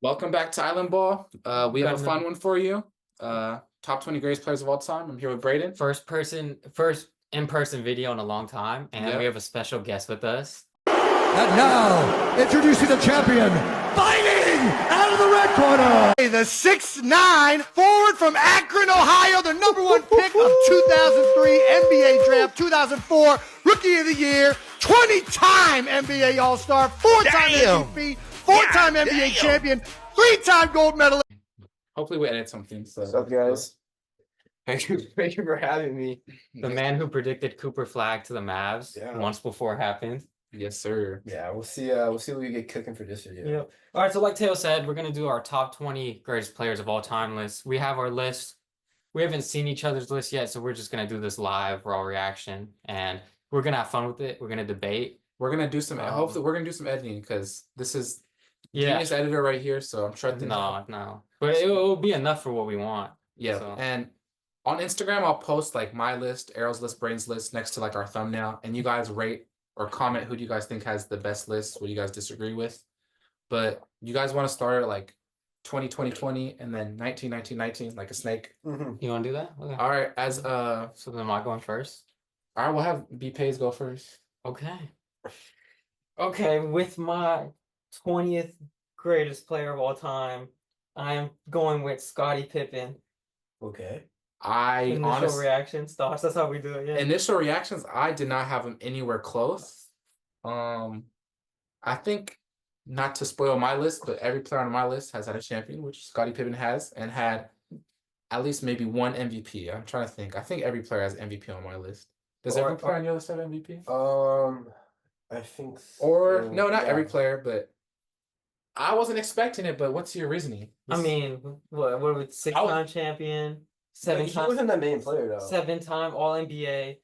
Welcome back to Island Ball. We have a Got fun another one for you. Top 20 greatest players of all time. I'm here with Braden. first in-person video in a long time, and we Yep. have a special guest with us. And now, introducing the champion, fighting out of the red corner, The 6'9" forward from Akron, Ohio, the number one pick of 2003 NBA draft, 2004 Rookie of the Year, 20-time NBA All-Star, 4-time MVP, 4-time NBA champion, 3-time gold medalist. Hopefully we edit something. What's up, guys? Thank you for having me. The man who predicted Cooper Flag to the Mavs Yeah. months before it happened. Yes, sir. Yeah, we'll see what we get cooking for this year. Yep. All right, so like Teo said, we're gonna do our top 20 greatest players of all time list. We have our list. We haven't seen each other's list yet, so we're just gonna do this live raw reaction, and we're gonna have fun with it. We're gonna debate. We're gonna do some. Hopefully, we're gonna do some editing because this is Yeah. genius editor right here. So I'm sure. No, but it will be enough for what we want. Yeah. So. And on Instagram, I'll post like my list, Errol's list, Brain's list next to like our thumbnail, and you guys rate or comment who do you guys think has the best list. What do you guys disagree with? But you guys want to start at like 20, 20, 20, and then 19, 19, 19, like a snake. You want to do that? Okay. All right. So then am I going first? All right, we'll have B Pays go first. Okay. Okay, with my 20th greatest player of all time, I am going with Scottie Pippen. Okay. Initial reactions, thoughts. That's how we do it. Yeah. Initial reactions, I did not have him anywhere close. I think not to spoil my list, but every player on my list has had a champion, which Scottie Pippen has, and had at least maybe one MVP. I'm trying to think. I think every player has MVP on my list. Does every player on your list have MVP? I think Or so, no, not yeah. every player, but I wasn't expecting it. But what's your reasoning? I mean, what with 6-time champion, Like, he wasn't that main player though. 7-time All NBA,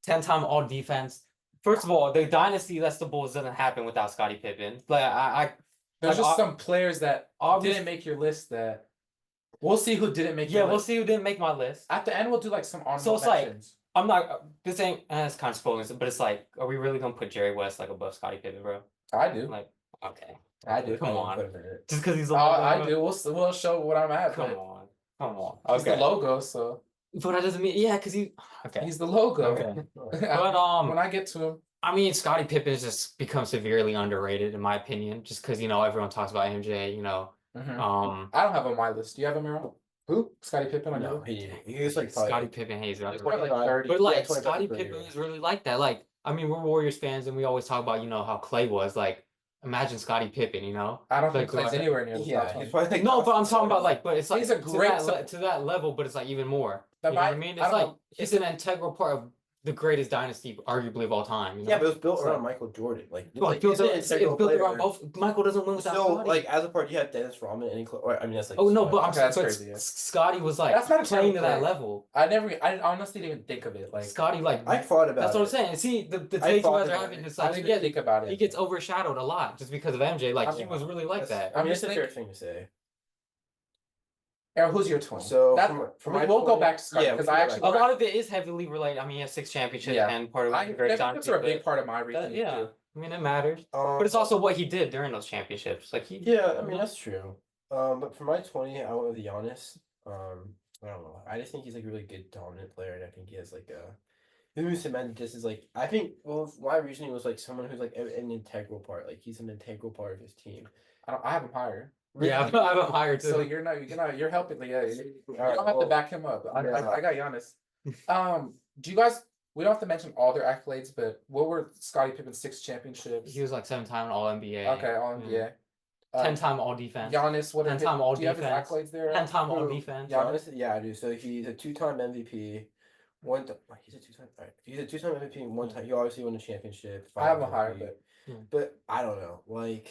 10-time All Defense. First of all, the dynasty that's the Bulls doesn't happen without Scottie Pippen. Like There's like, just some players that obvious- didn't make your list that we'll see who didn't make yeah, your we'll list. see who didn't make my list. At the end, we'll do like some honorable So it's like- mentions. I'm not. This ain't. It's kind of spoiling, but it's like, are we really gonna put Jerry West like above Scottie Pippen, bro? I do. Like, okay, I do. come on. Put him in it. Just because he's a I do. We'll show what I'm at. Come but on, come on. He's the logo, so But that doesn't mean because he. Okay. he's the logo. Okay. But But when I get to him, I mean, Scottie Pippen has just become severely underrated in my opinion, just because everyone talks about MJ. I don't have him on my list. Do you have him, Errol? Who? Scottie Pippen on No, your he didn't. He was like Scottie Pippen hates He's underrated. probably like 30. But like 25 Scottie per Pippen year. is really like that. Like, I mean, we're Warriors fans and we always talk about, how Clay was. Like, imagine Scottie Pippen, I don't think Like, Clay's anywhere near the top Yeah, 20. he's probably like No, but I'm talking about but it's like He's a great to that level, but it's like even more. But You know what I my- mean? I It's don't like know. he's an integral part of the greatest dynasty, arguably of all time. Yeah, but it was built It's around like- Michael Jordan. Like, Well, like it built he's an integral built player. around both. Michael doesn't win without So, Scottie. like, as a part, you had Dennis Rodman and I mean, that's like. Oh no, but I'm Okay, that's but crazy, yeah. Scottie was like That's not a playing to terrible that player. level. I honestly didn't even think of it. Like Scottie I thought about that's what I'm it. saying. See, the I debate you thought guys are about having, it. it's I like didn't he think about it. gets overshadowed a lot just because of MJ. Like he was really like that. I mean, just it's a fair thinking- thing to say. Errol, who's your 20? So, That, from my we'll go 20 back to Scottie yeah, we because can I go actually A lot of it is heavily related. I mean, he has 6 championships Yeah. and part of the great Those dynasty. are a big but part of my reasoning yeah, too. I mean, it matters. But it's also what he did during those championships. Like he. Yeah, I mean that's true. But for my 20, I went with Giannis. I don't know. I just think he's like a really good dominant player, and I think he has like a. Who cemented this is like I think. Well, my reasoning was like someone who's like an integral part. Like he's an integral part of his team. I have him higher. Yeah, I have him higher too. So you're helping. Yeah, you Alright, don't have to well, back him up. I yeah. got Giannis. Do you guys? We don't have to mention all their accolades, but what were Scottie Pippen's 6 championships? He was like 7-time All NBA. Okay, all NBA. 10-time All Defense. Giannis, what are 10-time All do you have his Defense. accolades there? 10-time All Who? Defense. Giannis, yeah, I do. So he's a 2-time MVP. He's a 2-time. Right. He's a 2-time MVP. And 1 time, he obviously won a championship. I have him 5 higher, MVP. but But I don't know. Like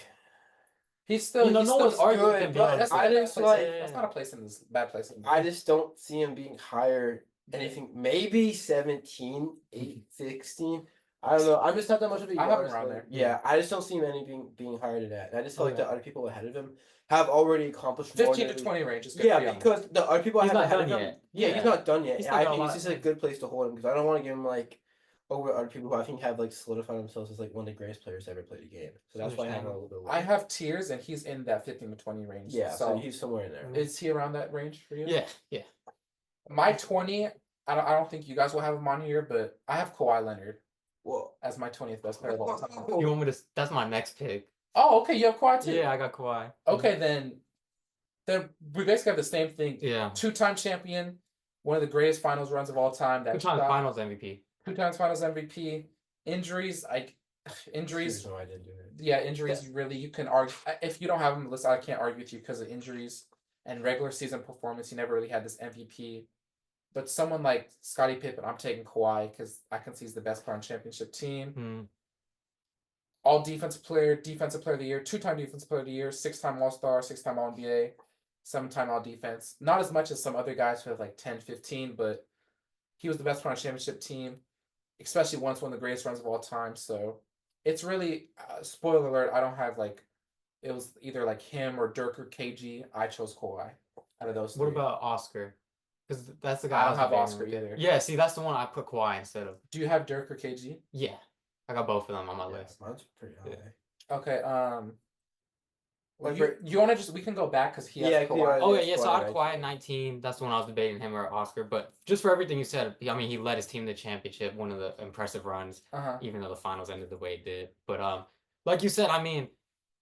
he's still. No he's one's still arguing good, him but being that's good. not, I a just place like- that's not a place in this bad place. In I just don't see him being higher. Anything maybe 17, 8, 16. I don't know. I'm just not that much of a I have him Giannis around fan. there. Yeah, I just don't see many being higher than that. And I just feel Oh, like yeah. the other people ahead of him have already accomplished more 15 than to we- 20 range is good. for Yeah, Giannis. because the other people He's I have not ahead done of him. yet. Yeah, Yeah. he's not done yet. He's And still I got a think lot- it's just a good place to hold him because I don't want to give him like over other people who I think have like solidified themselves as like one of the greatest players to ever played a game. So that's why I have him a little bit lower. I have tiers, and he's in that 15 to 20 range. Yeah, so So he's somewhere in there. is he around that range for you? Yeah, yeah. My 20, I don't think you guys will have him on here, but I have Kawhi Leonard Whoa. as my 20th best player of all time. You want me to? That's my next pick. Oh, okay, you have Kawhi too. Yeah, I got Kawhi. Okay, then we basically have the same thing. Yeah. Two-time champion, one of the greatest finals runs of all time. That Two-time shot- Finals MVP. 2 times finals MVP. Injuries, Injuries. No, I didn't do it. yeah, injuries really you can argue if you don't have him on the list, I can't argue with you because of injuries and regular season performance. He never really had this MVP. But someone like Scottie Pippen, I'm taking Kawhi because I can see he's the best player on championship team. Hmm. All defensive player of the year, 2-time defensive player of the year, 6-time All-Star, 6-time All-NBA, 7-time All-Defense. Not as much as some other guys who have like 10, 15, but he was the best player on championship team, especially once one of the greatest runs of all time. So it's really, spoiler alert, I don't have like, it was either like him or Dirk or KG. I chose Kawhi out of those three. What about Oscar? Because that's the guy. I don't was have debating Oscar with. either. Yeah, see, that's the one I put Kawhi instead of. Do you have Dirk or KG? Yeah, I got both of them on my Yeah, list. mine's pretty high. Yeah. Okay, Like, you want to just, we can go back because he has Yeah, Kawhi. Oh yeah, that's yeah. So Kawhi I had Kawhi at 19. That's the one I was debating him or Oscar. But just for everything you said, I mean, he led his team to the championship, one of the impressive runs, Uh-huh. even though the finals ended the way it did. But like you said, I mean,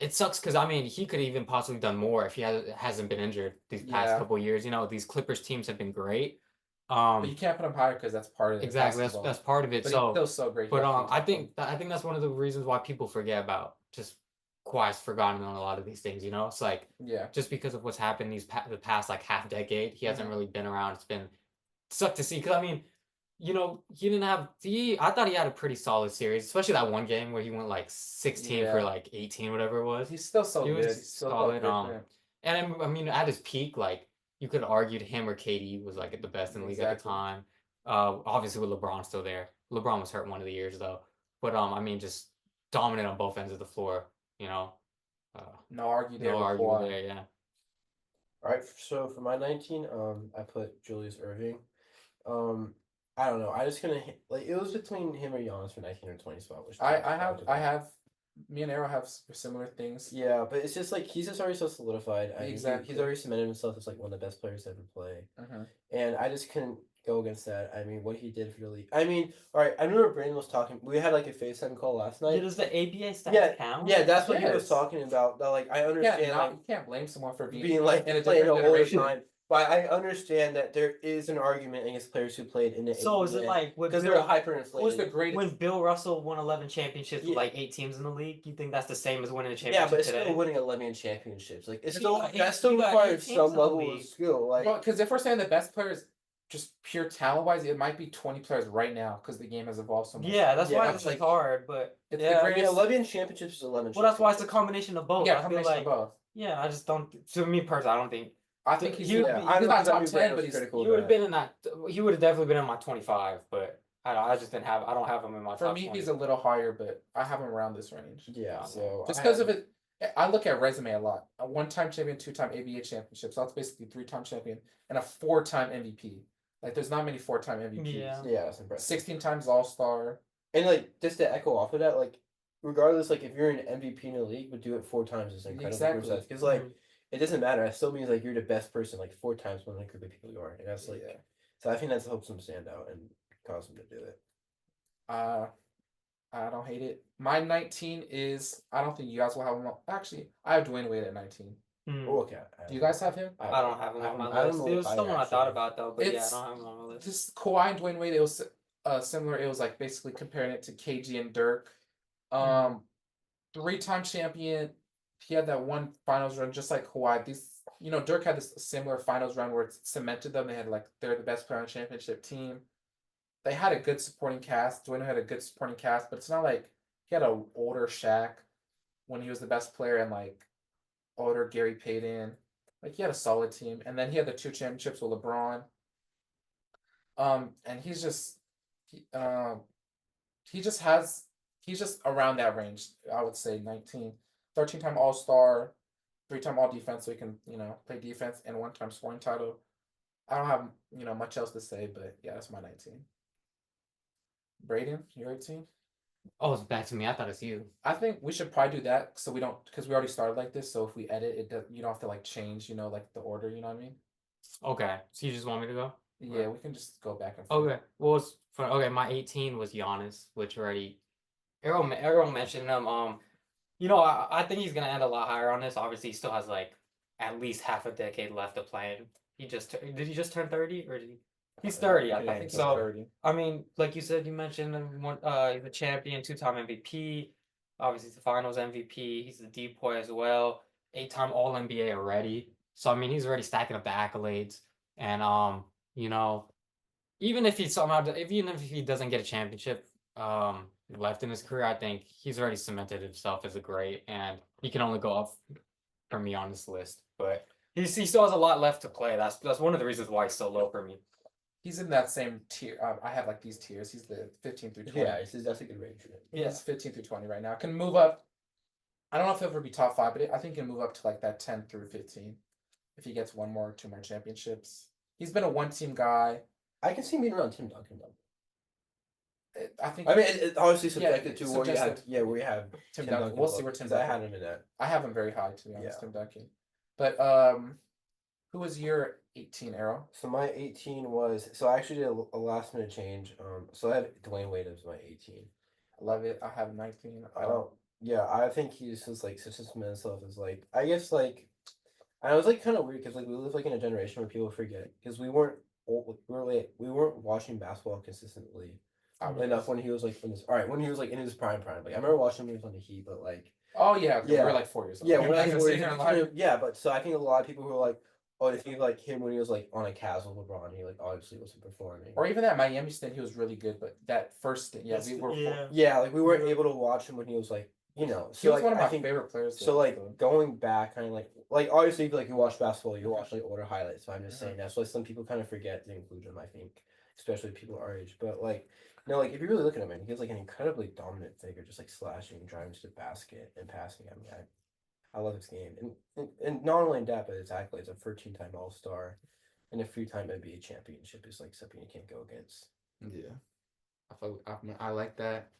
it sucks because I mean, he could have even possibly done more if he hasn't been injured these past Yeah. couple years. You know, these Clippers teams have been great. But you can't put him higher because that's part of it. Exactly. That's part of it. But So he's still so great. But I think that's one of the reasons why people forget about just Kawhi's forgotten on a lot of these things. You know, it's like yeah, just because of what's happened the past like half decade, he hasn't really been around. It's been sucked to see because I mean, you know, he didn't have I thought he had a pretty solid series, especially that one game where he went like 16 for Yeah. like 18, whatever it was. he's still so He good. was He's still solid, good. And I mean, at his peak, like you could argue him or KD was like the best in the league at the Exactly. time. Obviously with LeBron still there. LeBron was hurt one of the years though. But I mean, just dominant on both ends of the floor. You know, No argue there. no with argument Kawhi. there. Yeah. All right, so for my 19, I put Julius Irving. I don't know. I just couldn't like it was between him or Giannis for 19 or 20 spot. Which I have. Me and Arrow have similar things. Yeah, but it's just like he's just already so solidified. Exactly. He's already cemented himself as like one of the best players to ever play, Uh-huh. and I just couldn't go against that. I mean, what he did for the league. I mean, all right. I remember Brandon was talking. We had like a FaceTime call last night. does the ABA stats Yeah, count? Yeah, that's what he was Yes. talking about. That like I Yeah, understand like you can't blame someone for being like in a playing different an older generation. time. But I understand that there is an argument against players who played in the So is it like because they're hyperinflated. Who's the greatest? when Bill Russell won 11 championships Yeah. with like 8 teams in the league? You think that's the same as winning a Yeah, championship but it's today? still winning 11 championships. Like it's You still got eight- that still you got eight requires teams some in the level of league. skill. Like Well, because if we're saying the best players, just pure talent wise, it might be 20 players right now because the game has evolved so much. Yeah, that's Yeah, why that's it's like- hard, but It's the yeah, I mean, greatest- 11 championships is 11. well, that's why it's a combination of both. Yeah, I feel combination like, of both. yeah, I just don't. To me personally, I don't think I think he's, He would be- he's I don't not think top that'd be 10, Brandon's but he's critical. He would have been in that. He would have definitely been in my 25, but I just didn't have. I don't have him in my for top me 20. he's a little higher, but I have him around this range. Yeah, so Just I because have- of it, I look at resume a lot. A 1-time champion, 2-time ABA championship. So that's basically 3-time champion and a 4-time MVP. Like there's not many 4-time MVPs. Yeah. Yeah, that's impressive. 16 times All Star. And like just to echo off of that, like regardless, like if you're an MVP in the league, but do it 4 times is incredible. Exactly. Because like it doesn't matter. It still means like you're the best person like 4 times more than a group of people you are, and that's like Yeah. so. I think that's helps them stand out and cause them to do it. I don't hate it. My 19 is I don't think you guys will have him. Actually, I have Dwayne Wade at 19. Hmm. Oh, okay. Do you guys have him? I don't have him on my I don't list. know It if was I someone I actually- thought about though, but yeah, I It's- don't have him on my list. Just Kawhi and Dwayne Wade. It was similar. It was like basically comparing it to KG and Dirk. 3-time champion. He had that one finals run just like Kawhi. Dirk had this similar finals run where it cemented them. They had they're the best player on the championship team. They had a good supporting cast. Dwayne had a good supporting cast, but it's not like he had an older Shaq when he was the best player and older Gary Payton. Like he had a solid team, and then he had the 2 championships with LeBron. And he's just around that range. I would say 19, 13-time All-Star, 3-time All-Defense, so he can play defense, and 1-time scoring title. I don't have much else to say, but yeah, that's my 19. Braden, you're 18. Oh, it's back to me. I thought it's you. I think we should probably do that so we don't, because we already started like this. So if we edit it, you don't have to like change, like the order. You know what I mean? Okay, so you just want me to go? Yeah, we can just go back and forth. Okay. Well, it's fun. Okay, my 18 was Giannis, which already Arrow mentioned him. I think he's gonna end a lot higher on this. Obviously, he still has like at least half a decade left of playing. Did he just turn 30 or did he? He's 30, I I think. think So 30. I mean, like you said, you mentioned him. He's a champion, 2-time MVP. Obviously, he's the Finals MVP. He's the depoy as well. 8-time All NBA already. So I mean, he's already stacking up the accolades. And you know, even if he doesn't get a championship left in his career, I think he's already cemented himself as a great, and he can only go up for me on this list. But he still has a lot left to play. That's one of the reasons why he's so low for me. He's in that same tier. I have like these tiers. He's the 15 through 20. Yeah, that's a good range. He's 15 through 20 right now. Can move up. I don't know if he'll ever be top 5, but I think he can move up to like that 10 through 15 if he gets 1 more, 2 more championships. He's been a one-team guy. I can see him being around Tim Duncan though. I think. I mean, it's obviously subjective it's to where you have, subjective. where you have Tim Duncan. We'll see where goes, Tim 'cause I Duncan. had him in that. I have him very high, to be honest, Yeah. Tim Duncan. But who was your 18 Arrow? So my 18 was, so I actually did a last minute change. So I have Dwayne Wade as my 18. I love it. I have 19. I don't. Yeah, I think he's just like system himself is like, I guess like, and it was like kind of weird because like we live like in a generation where people forget because we weren't we weren't watching basketball consistently enough when he was like when he was like in his prime. Like I remember watching him when he was on the Heat, but like Oh yeah, Yeah. we're like 4 years old. yeah, when I can was sit here and lie. yeah, but so I think a lot of people who are like, oh, they think of, like him when he was like on a Cavs with LeBron, he like obviously wasn't performing. Or even that Miami stint, he was really good. But that first stint, yeah, we were. Yeah, like we weren't able to watch him when he was like, He so was like one of I my think favorite players. so though, like so. going back kind of like obviously like you watch basketball, you watch like older highlights, but I'm just Mm-hmm. saying that's why some people kind of forget to include him, I think, especially people our age. But like like if you really look at him, man, he's like an incredibly dominant figure, just like slashing, driving to the basket and passing. I mean, I love his game, and not only in that, but his accolades: a 13-time All-Star and a 3-time NBA championship is like something you can't go against. Yeah, I like that.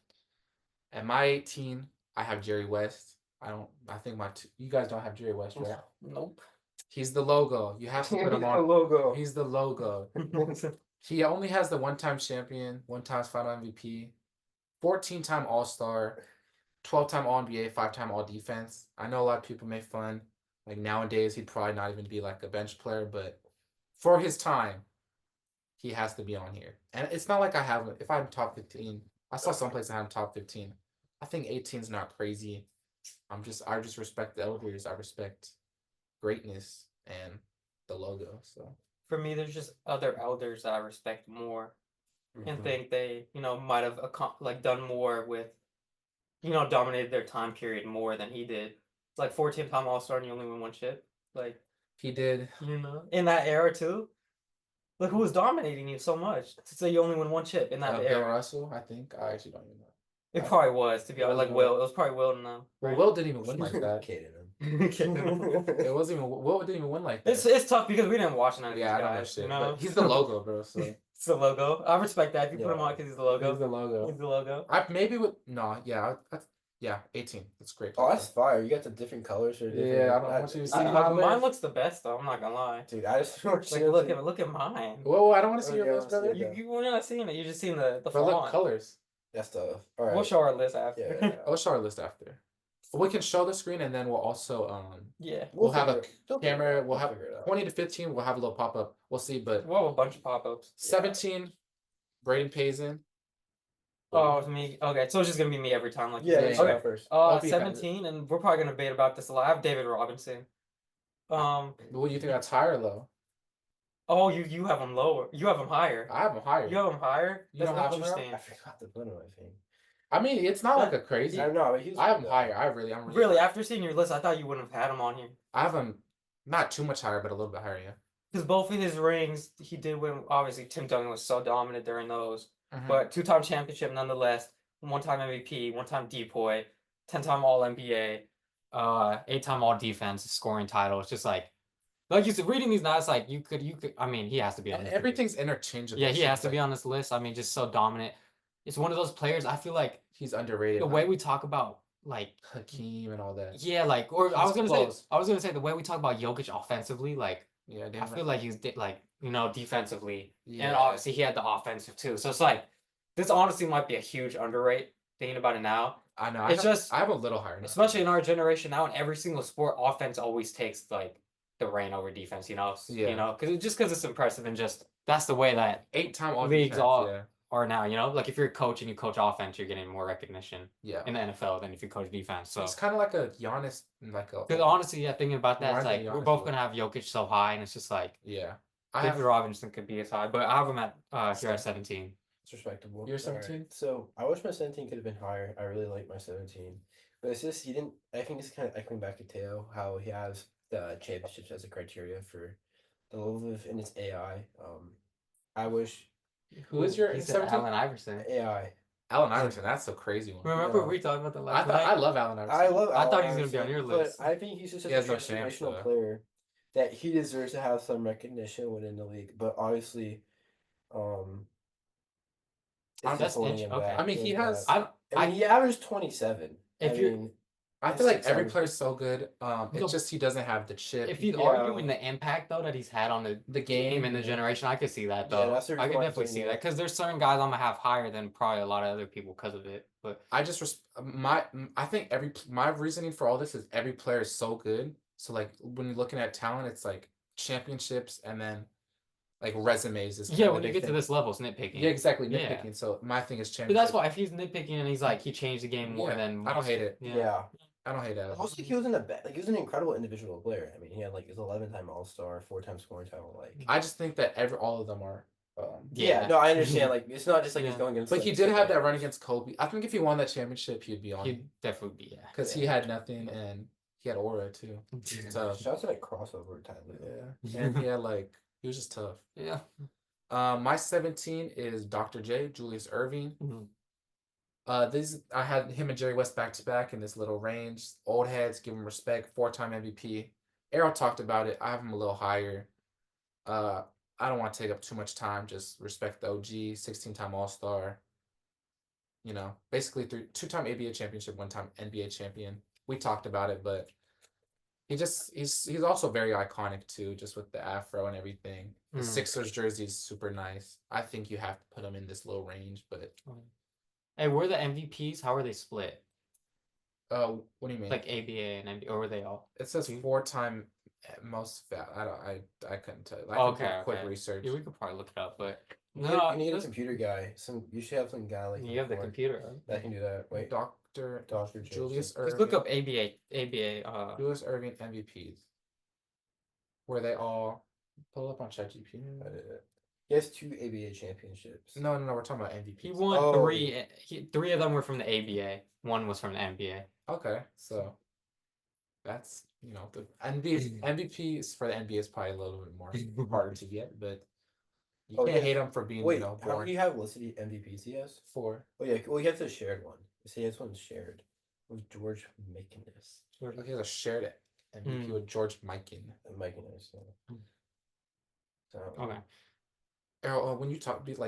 At my 18, I have Jerry West. I think you guys don't have Jerry West, right? Nope. He's the logo. You have to put him The on. logo. He's the logo. He only has the 1-time champion, 1-time final MVP, 14-time All-Star, 12-time All-NBA, 5-time All-Defense. I know a lot of people make fun. Like nowadays, he'd probably not even be like a bench player, but for his time, he has to be on here. And it's not like I have, if I'm top 15, I saw someplace I had him top 15. I think 18 is not crazy. I just respect the elders. I respect greatness and the logo. So For me, there's just other elders that I respect more and think they, might have done more with, dominated their time period more than he did. Like 14-time All-Star and he only won 1 chip. Like, he did. in that era too. Like who was dominating you so much to say you only won 1 chip in that Bill era? Russell, I think. I actually don't even know. It probably was, to be honest. Like Yeah. Will, it was probably Will and them. Well, Will didn't even win like that. Kidding him. It wasn't even Will didn't even win like that. It's tough because we didn't watch none of Yeah, I these don't know guys. shit. You know, But he's the logo, bro. So It's the logo. I respect that if you put him Yeah. on because he's the logo. he's the logo. He's the logo. I maybe would no, yeah, yeah, 18. That's great. Oh, that's fire! You got the different colors or different. Yeah, I don't want you to see I- my mine list. looks the best though. I'm not gonna lie. Dude, I just Like look at mine. Whoa, I don't want to see Oh, your yeah, list, I wanna brother. see it. You're not seeing it. You're just seeing the But font. look, colors. That's tough. All right. We'll show our list after. Yeah. I'll show our list after. We can show the screen and then we'll also Yeah. we'll have a figure it- they'll camera. figure it out. We'll They'll have figure it out. 20 to 15. We'll have a little pop up. We'll see. But We'll have a bunch of pop-ups. 17, Braden Payson. Oh, it's me. Okay, so it's just gonna be me every time. Like you Yeah, said. you should Okay. go first. That'll be 17, and we're probably gonna debate about this a lot. I have David Robinson. What do you think that's high or low? Oh, you have him lower. You have him higher. I have him higher. You have him higher. You That's don't have him, Earl? interesting. I forgot the put him. I think. I mean, it's not like a crazy. I know, but he's. I have him higher. I'm really Really, after seeing your list, I thought you wouldn't have had him on here. I have him not too much higher, but a little bit higher. Yeah. Because both of his rings, he did win. Obviously, Tim Duncan was so dominant during those. Mhm. But 2-time championship nonetheless. 1-time MVP, 1-time depoy, 10-time All NBA. 8-time All Defense, scoring title. It's just like you said, reading these now, it's like you could. I mean, he has to be on this. Everything's interchangeable. Yeah, he so has it's to be like- on this list. I mean, just so dominant. it's one of those players. I feel like He's underrated. the way we talk about like Hakeem and all that. yeah, like or I He's was gonna close. say I was gonna say the way we talk about Jokic offensively, like Yeah, I damn feel right. like he's like defensively, Yeah. and obviously he had the offensive too. So it's like this honestly might be a huge underrate. Thinking about it now, I know. It's just- I have a little higher. now. especially in our generation now, in every single sport, offense always takes like the reign over defense. Yeah. Because it's impressive and just that's the way that 8-time all leagues defense, all- yeah. are now. Like if you're a coach and you coach offense, you're getting more recognition Yeah. in the NFL than if you coach defense. So It's kind of like a Giannis, like a. because honestly, yeah, thinking about that, it's Reminds me like of we're Giannis both a gonna have Jokic so high, and it's just like Yeah. I David have. Robinson could be as high, but I have him at here at 17. It's respectable. You're Alright, 17? So I wish my 17 could have been higher. I really like my 17. But it's just he didn't I think it's kind of echoing back to Teo, how he has the championships as a criteria for the level of in its AI. I wish Who is your He said 17? Allen Iverson. AI. Allen Iverson. That's a crazy one. Remember Yeah. we talked about that I last thought I night? love Allen Iverson. I love I thought Allen he was gonna be on your Iverson, list. But I think he's just such He a has no chance, transformational though. player that he deserves to have some recognition within the league. But obviously, it's That's holding him okay. back. I mean, he It's has. bad. I mean, he averaged 27. If I you're- mean, I It's feel like six every seven. player's so good. No. It's just he doesn't have the chip. If he's Yeah. arguing the impact though that he's had on the game game and the generation, I could see that Yeah, though. that's the I reason could why I'm definitely saying see that. that because there's certain guys I'm gonna have higher than probably a lot of other people because of it. But I just I think my reasoning for all this is every player is so good. So like when you're looking at talent, it's like championships and then like resumes is yeah, kinda when the you big get to thing. this level, it's nitpicking. Yeah, exactly Yeah. nitpicking. So my thing is But championships. that's why if he's nitpicking and he's like he changed the game more Yeah, than I don't hate it. yeah. I don't hate that. Also, he was in he was an incredible individual player. I mean, he had like his 11-time All-Star, 4-time scoring title. Like, I just think that all of them are. yeah, no, I understand. Like, it's not just like he's Yeah. going against. But like, he did have that super- run against Kobe. I think if he won that championship, he'd be on. he'd definitely be yeah. Because he had nothing and he had aura too. So Shout out to that crossover time. yeah, and he had like he was just tough. Yeah. My 17 is Dr. J, Julius Irving. Mhm. This I had him and Jerry West back to back in this little range. Old heads, give him respect. 4-time MVP. Arrow talked about it. I have him a little higher. I don't want to take up too much time. Just respect the OG. 16-time All-Star. You know, basically 2-time ABA championship, 1-time NBA champion. We talked about it, but he's also very iconic too, just with the afro and everything. The Mm. Sixers jersey is super nice. I think you have to put him in this low range, but Hey, were the MVPs? How are they split? what do you mean? Like ABA and MD, or were they all? It says team? 4-time most. I couldn't tell. I can do Okay, a quick okay. research. Yeah, we could probably look it up, but You need, no, you need a that's- computer guy. You should have some guy like you have the Warren computer. Right? that can do that. Wait, Dr. Dr. J. Julius Just Irving. look up ABA. Julius Irving MVPs. Were they all pull up on ChatGPT? He has 2 ABA championships. No, we're talking about MVPs. He won Oh. 3. Three of them were from the ABA. One was from the NBA. Okay, so that's the MVPs for the NBA is probably a little bit more harder to get, but you Oh, can't yeah. hate him for being Wait, how born do you have listed MVPs he has? 4. Oh yeah, well he has a shared one. He has one shared with George Mikinis. Okay, he has a shared MVP with George Mikan. Mikinis. So, Okay. Errol, when you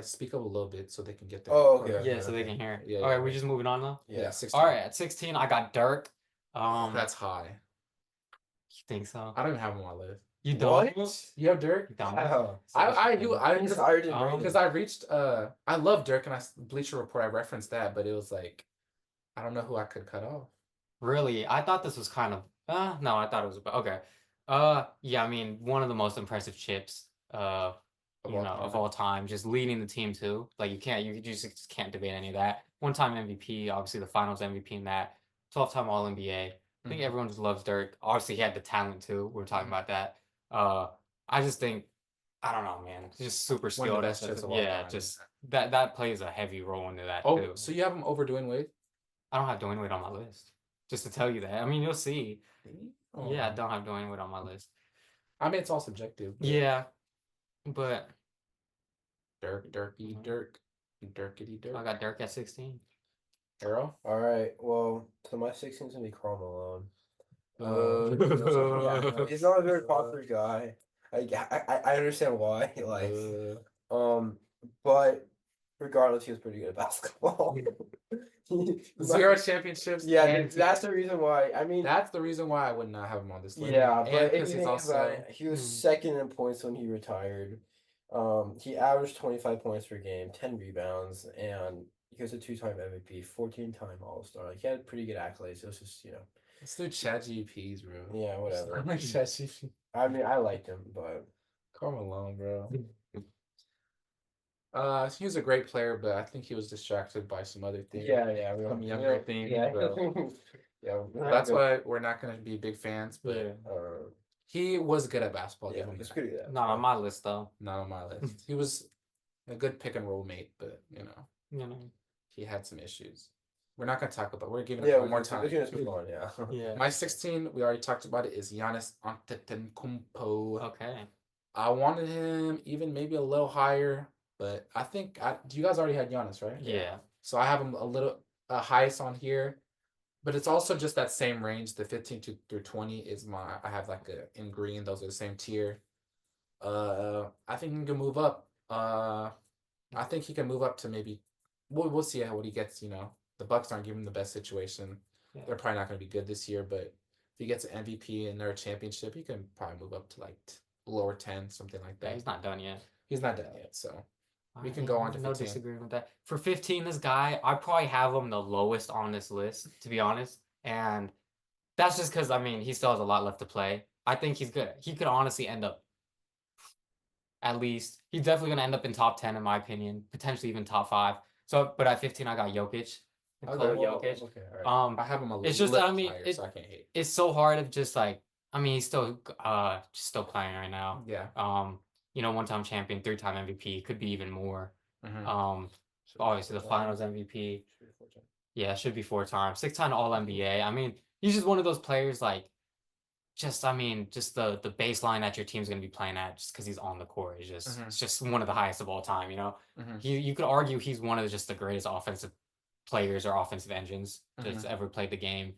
speak up a little bit so they can get that. Oh, okay, Yeah, so they can hear it. Yeah, All right, yeah, we yeah. just moving on though. yeah. 16. All right, at 16, I got Dirk. That's high. You think so? I don't even have him on my list. You don't? What? You have Dirk? You don't? Wow. I He's higher than Um, Brandon. because I reached I love Dirk and Bleacher Report I referenced that, but it was like I don't know who I could cut off. Really? I thought this was kind of no, I thought it was about okay. Yeah, I mean, one of the most impressive chips Of all of time. all time, just leading the team too. Like you just can't debate any of that. 1-time MVP, obviously the finals MVP in that. 12-time All NBA. I think Mhm. everyone just loves Dirk. Obviously he had the talent too. We were talking about that. I just think I don't know, man. He's just super One of the skilled. best chips of all Yeah, time. just that plays a heavy role into that Oh, too. so you have him over Dwayne Wade? I don't have Dwayne Wade on my list. Just to tell you that. I mean, you'll see. Oh. Yeah, I don't have Dwayne Wade on my list. I mean it's all subjective. but Yeah, but Dirky, Dirkity, Dirk. I got Dirk at 16. Arrow? All right. Well, so my 16's gonna be Karl Malone. Uh, He's not a very popular guy. I understand why. Like, but regardless, he was pretty good at basketball. He 0 might- championships. yeah, and that's the reason why. I mean, that's the reason why I would not have him on this list. yeah, and but if because you he's think also about it, he was second in points when he retired. He averaged 25 points per game, 10 rebounds, and he was a 2-time MVP, 14-time All-Star. Like, he had pretty good accolades. It was just, let's do Chat GPs, bro. yeah, whatever. I'm like Chat GP. I mean, I liked him, but Come along, bro. He was a great player, but I think he was distracted by some other things. yeah, we Some don't, younger things, yeah, so yeah. that's why we're not gonna be big fans. But Yeah. he was good at basketball. Yeah, Give him he's that. pretty good. Not on my list though. Not on my list. He was a good pick and roll mate, but You know. he had some issues. We're not gonna talk about. We're giving Yeah, it one more time. We can just move on. Yeah. Yeah. My 16, we already talked about it, is Giannis Antetokounmpo. Okay. I wanted him even maybe a little higher, but I think you guys already had Giannis, right? Yeah. So I have him a little highest on here, but it's also just that same range. The 15 through 20 is I have like in green. Those are the same tier. I think he can move up. I think he can move up to maybe. We'll see what he gets. The Bucks aren't giving him the best situation. Yeah. They're probably not going to be good this year, but if he gets an MVP and they're a championship, he can probably move up to like lower 10, something like Yeah, that. he's not done yet. He's not done yet, so we I can go on to no 15. disagreement with that. For 15, this guy, I probably have him the lowest on this list, to be honest. And that's just because, he still has a lot left to play. I think he's good. He could honestly end up, at least, he's definitely going to end up in top 10, in my opinion, potentially even top 5. So, but at 15, I got Jokic. Nikola Jokic. Okay, all right. I have him a it's little just, higher, so I can't hate. It's so hard of just like, he's still just still playing right now. Yeah. One-time champion, 3-time MVP, could be even more. Mhm. Obviously the finals MVP. Yeah, should be 4 times. 6-time All NBA. He's just one of those players like just the baseline that your team's gonna be playing at just because he's on the court is just it's just one of the highest of all time, Mhm. You could argue he's one of just the greatest offensive players or offensive engines that's ever played the game.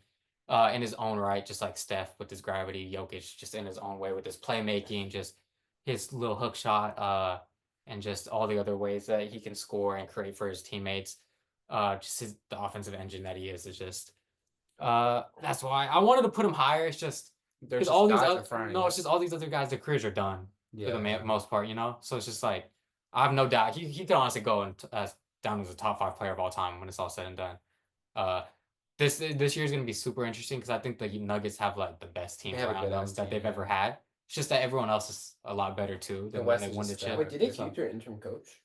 In his own right, just like Steph with his gravity, Jokic just in his own way with his playmaking, just his little hook shot, and just all the other ways that he can score and create for his teammates. The offensive engine that he is just that's why I wanted to put him higher. It's just There's because all these guys in other front of no, you. it's just all these other guys, their careers are done for the Yeah. most part, So it's just like I have no doubt he could honestly go down as a top 5 player of all time when it's all said and done. This year is going to be super interesting because I think the Nuggets have like the best team have a around good them ass that team, they've yeah. ever had. It's just that everyone else is a lot better too The than when West they is won the just chip. Wait, did they so- keep their interim coach?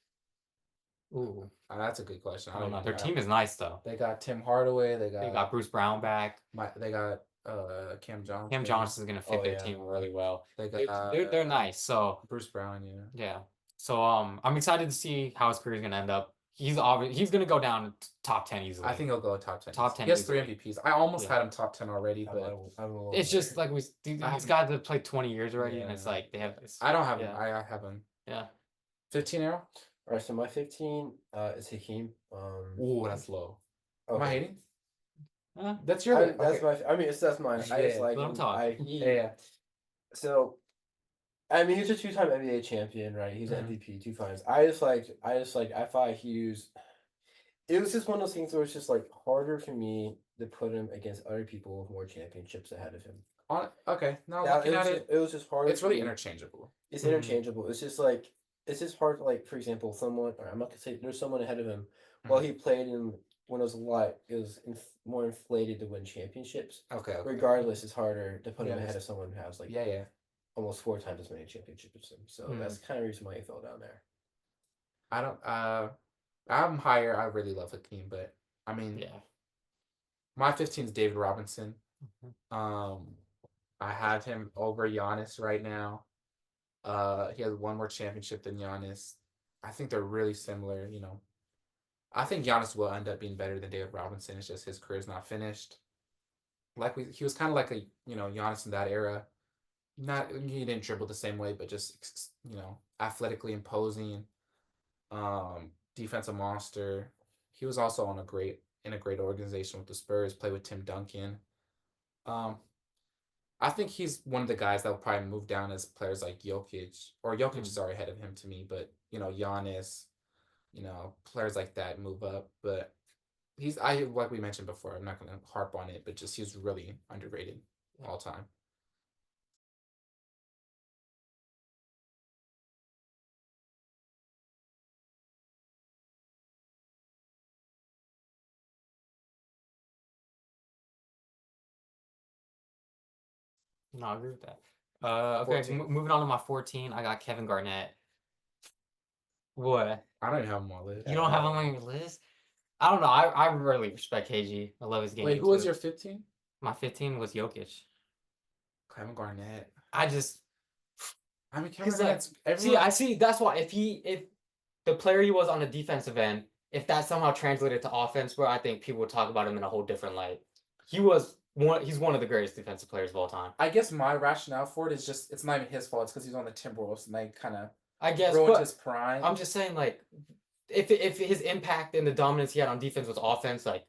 Ooh, That's a good question. I don't know. even Their know. team is nice though. They got Tim Hardaway. They They got got Bruce Brown back. They got Cam Johnson. Cam Johnson's going to fit Oh, their yeah. team really well. They They're, got they're nice. So Bruce Brown. Yeah. yeah. So I'm excited to see how his career is going to end up. He's going to go down to top 10 easily. I think he'll go top 10. Top 10 He has 3 easily. MVPs. I almost Yeah. had him top 10 already, I'm but a little it's just like these have- guys that played 20 years already, and it's Yeah. like they have. I don't have him. Yeah. I have him. Yeah. 15 arrow. All right, so my 15 is Hakeem. Ooh, that's low. Am I okay. hating? Huh? That's your. That's okay. my. I mean, that's mine. I just Yeah, like let him him. talk. Yeah. So, he's a 2-time NBA champion, right? He's an Mhm. MVP 2 times. I thought he was. It was just one of those things where it's just like harder for me to put him against other people with more championships ahead of him. Okay. Now Now, looking at it, it was just hard. it's really for me. interchangeable. It's Mhm. interchangeable. It's just like it's just hard. Like for example, someone. Or I'm not gonna say there's someone ahead of him. While he played in when it was more inflated to win championships. Okay. Regardless, it's harder to put Yeah, him ahead that's- of someone who has like Yeah. almost 4 times as many championships as him. So Mhm. that's kind of the reason why he fell down there. I don't. I'm higher. I really love Hakeem, but I mean, Yeah. my 15 is David Robinson. Mhm. I have him over Giannis right now. He has one more championship than Giannis. I think they're really similar. I think Giannis will end up being better than David Robinson. It's just his career's not finished. He was kind of like Giannis in that era. He didn't dribble the same way, but just athletically imposing, defensive monster. He was also in a great organization with the Spurs. Played with Tim Duncan. I think he's one of the guys that will probably move down as players like Jokic, or Jokic is already ahead of him to me, but Giannis, players like that move up. But I like we mentioned before. I'm not gonna harp on it, but just he's really underrated all time. No, I agree with that. Okay, 14. moving on to my 14. I got Kevin Garnett. What? I don't even have him on my list. You don't have him on your list? I don't know. I really respect KG. I love his game. Wait, who was too. your 15? My 15 was Jokic. Kevin Garnett. I just I mean, Kevin 'cause, like, Garnett's see. everyone. I see. That's why if the player he was on the defensive end, if that somehow translated to offense, bro, I think people would talk about him in a whole different light. He's one of the greatest defensive players of all time. I guess my rationale for it is just it's not even his fault. It's because he's on the Timberwolves and they kind of I guess, ruined but his prime. I'm just saying, like, if his impact and the dominance he had on defense was offense, like,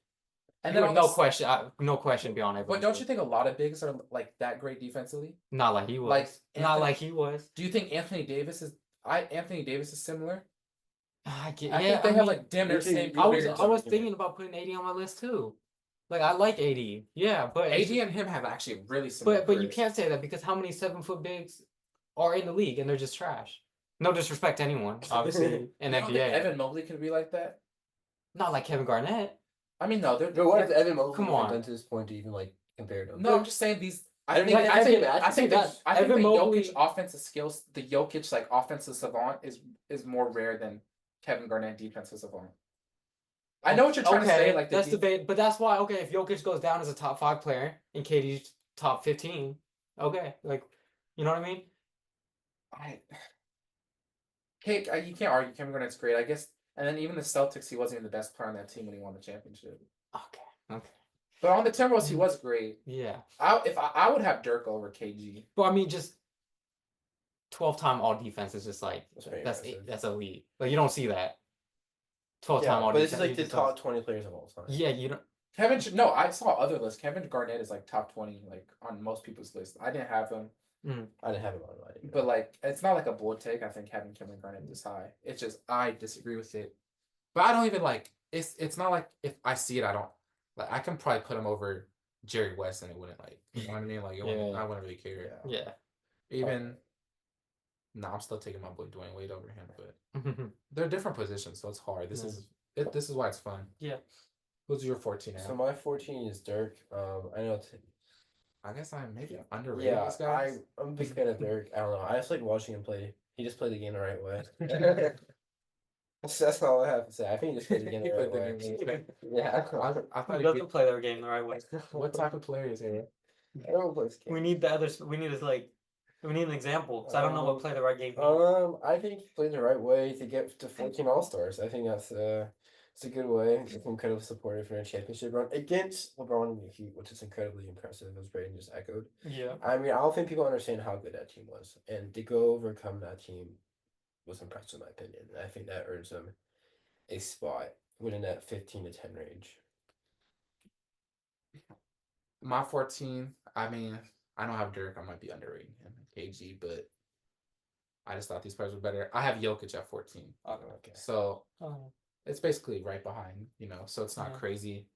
and you then would on no the s- question, no question beyond But everyone. don't you think a lot of bigs are like that great defensively? Not like he was. Like Not Anthony- like he was. Do you think Anthony Davis is? Anthony Davis is similar. I get, I yeah, think they I have mean, like damn near you think- same. you I was think- careers. thinking about putting AD on my list too. Like, I like AD, yeah, but it's AD and him have actually really similar. but you careers. can't say that because how many 7-foot bigs are in the league and they're just trash. No disrespect to anyone, obviously, in You don't think NBA. Evan Mobley could be like that. Not like Kevin Garnett. I mean, no, they're. But what has they're- Evan Mobley Come even on. done to this point to even like compare to him? No, I'm just saying these. I Evan- think. like, I think. Evan- I think that I think Evan the Mobley- Jokic offensive skills, the Jokic like offensive savant is more rare than Kevin Garnett defensive savant. I know what you're trying to say. Like that's debate, but that's why. Okay, if Jokic goes down as a top 5 player and KD's top 15, okay, like, you know what I mean? You can't argue Kevin Garnett's great. I guess, and then even the Celtics, he wasn't even the best player on that team when he won the championship. Okay. But on the Timberwolves, he was great. Yeah, I would have Dirk over KG. but I mean, just 12-time all defense is just like That's very that's impressive. that's elite. Like, you don't see that. 12-time Yeah, all but this defense. is like you the just don't- top 20 players of all time. Yeah, you don't. No, I saw other lists. Kevin Garnett is like top 20, like on most people's lists. I didn't have him, I didn't have him on mine. but like it's not like a bold take. I think having Kevin Garnett this high. It's just I disagree with it. But I don't even like it's not like if I see it, I don't like I can probably put him over Jerry West and it wouldn't like you know what I mean? Like Yeah. I wouldn't really care. Yeah. Even no, I'm still taking my boy Dwayne Wade over him, but they're different positions, so it's hard. This is why it's fun. Yeah. Who's your 14 now? So my 14 is Dirk. I know. I guess I'm maybe underrated Yeah, this guy. I'm a big fan of Dirk. I don't know. I just like watching him play. He just played the game the right way. That's all I have to say. I think he just played the game He the right played the game the way. right Yeah. I thought He he'd doesn't be, play their game the right way. what type of player is he? I don't play this game. We need the others. We need we need an example. Because I don't know what play the right game. I think he played the right way to get to 14 All Stars. I think that's it's a good way. It's incredibly supportive for a championship run against LeBron and the Heat, which is incredibly impressive, as Braden just echoed. Yeah. I mean, I don't think people understand how good that team was, and to go overcome that team was impressive, in my opinion. And I think that earns them a spot within that 15 to 10 range. My 14, I mean, I don't have Dirk. I might be underrating him, KG, but I just thought these players were better. I have Jokic at 14. Okay. So Oh. it's basically right behind, so it's not Yeah. crazy.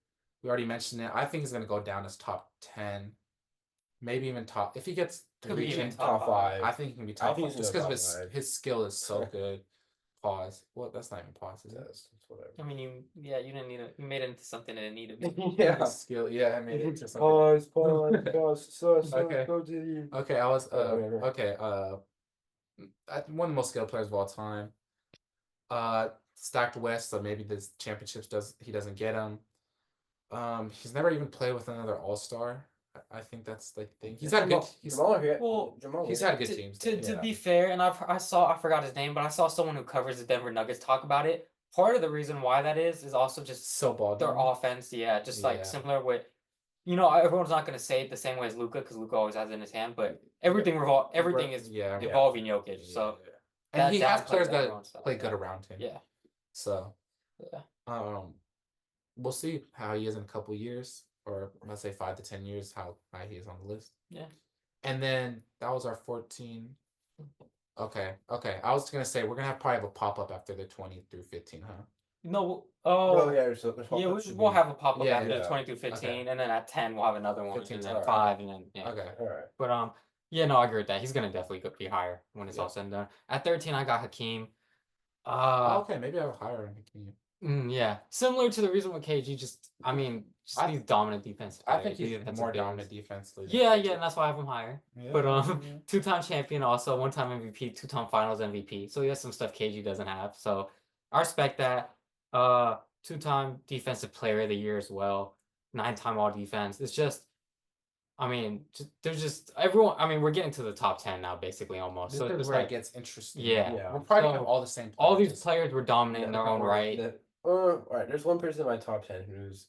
We already mentioned it. I think he's going to go down as top 10, maybe even top. If he gets to Could be reach even in Top five. I think he can be I top think five he's just gonna because go top five. his skill is so good. Pause. Well, that's not even pause, is it? That's whatever. I mean, you didn't need it. You made it into something that it needed to be. Yeah. His skill, yeah, I mean, it's just something. Pause. So, Okay. go to the. Okay, I was whatever. okay. One of the most skilled players of all time. Stacked West, so maybe this championships doesn't get him. He's never even played with another All-Star. I think that's the thing. He's had good. Well, He's had good to, teams. To be fair, and I forgot his name, but I saw someone who covers the Denver Nuggets talk about it. Part of the reason why that is also just so ball their dominant. offense. Just Yeah. like similar with, everyone's not gonna say it the same way as Luka because Luka always has it in his hand, but everything is yeah. evolving Jokic. So and that he has downplays players that everyone's stuff. play good around him. yeah, So yeah. we'll see how he is in a couple years, or let's say 5 to 10 years, how high he is on the list. Yeah. And then that was our 14. Okay. I was gonna say we're gonna probably have a pop up after the 20 through 15, huh? No, Oh, oh, yeah, yeah, we'll have a pop up Yeah, after the yeah. 20 through 15, and then at 10 we'll have another one, 15, and then alright. 5, and then yeah. Okay. All right. But yeah, no, I agree with that. He's gonna definitely be higher when it's Yeah. all said and done. At 13, I got Hakeem. Okay, maybe I'll hire him. Yeah, similar to the reason with KG. Just, I mean, just I- these dominant defense. I think players, he's defensive more bigs. dominant defensively. than Yeah, KG. yeah, and that's why I have him higher. Yeah, But yeah. two-time champion, also one-time MVP, two-time Finals MVP. So he has some stuff KG doesn't have. So I respect that. Two-time Defensive Player of the Year as well. 9-time All Defense. It's just, I mean, there's just everyone. I mean, we're getting to the top 10 now, basically almost. This So is it's where like it gets interesting. Yeah. Yeah. We're probably So, gonna have all the same. all players, these just- players were dominant in their own right. All right. There's one person in my top 10 who's.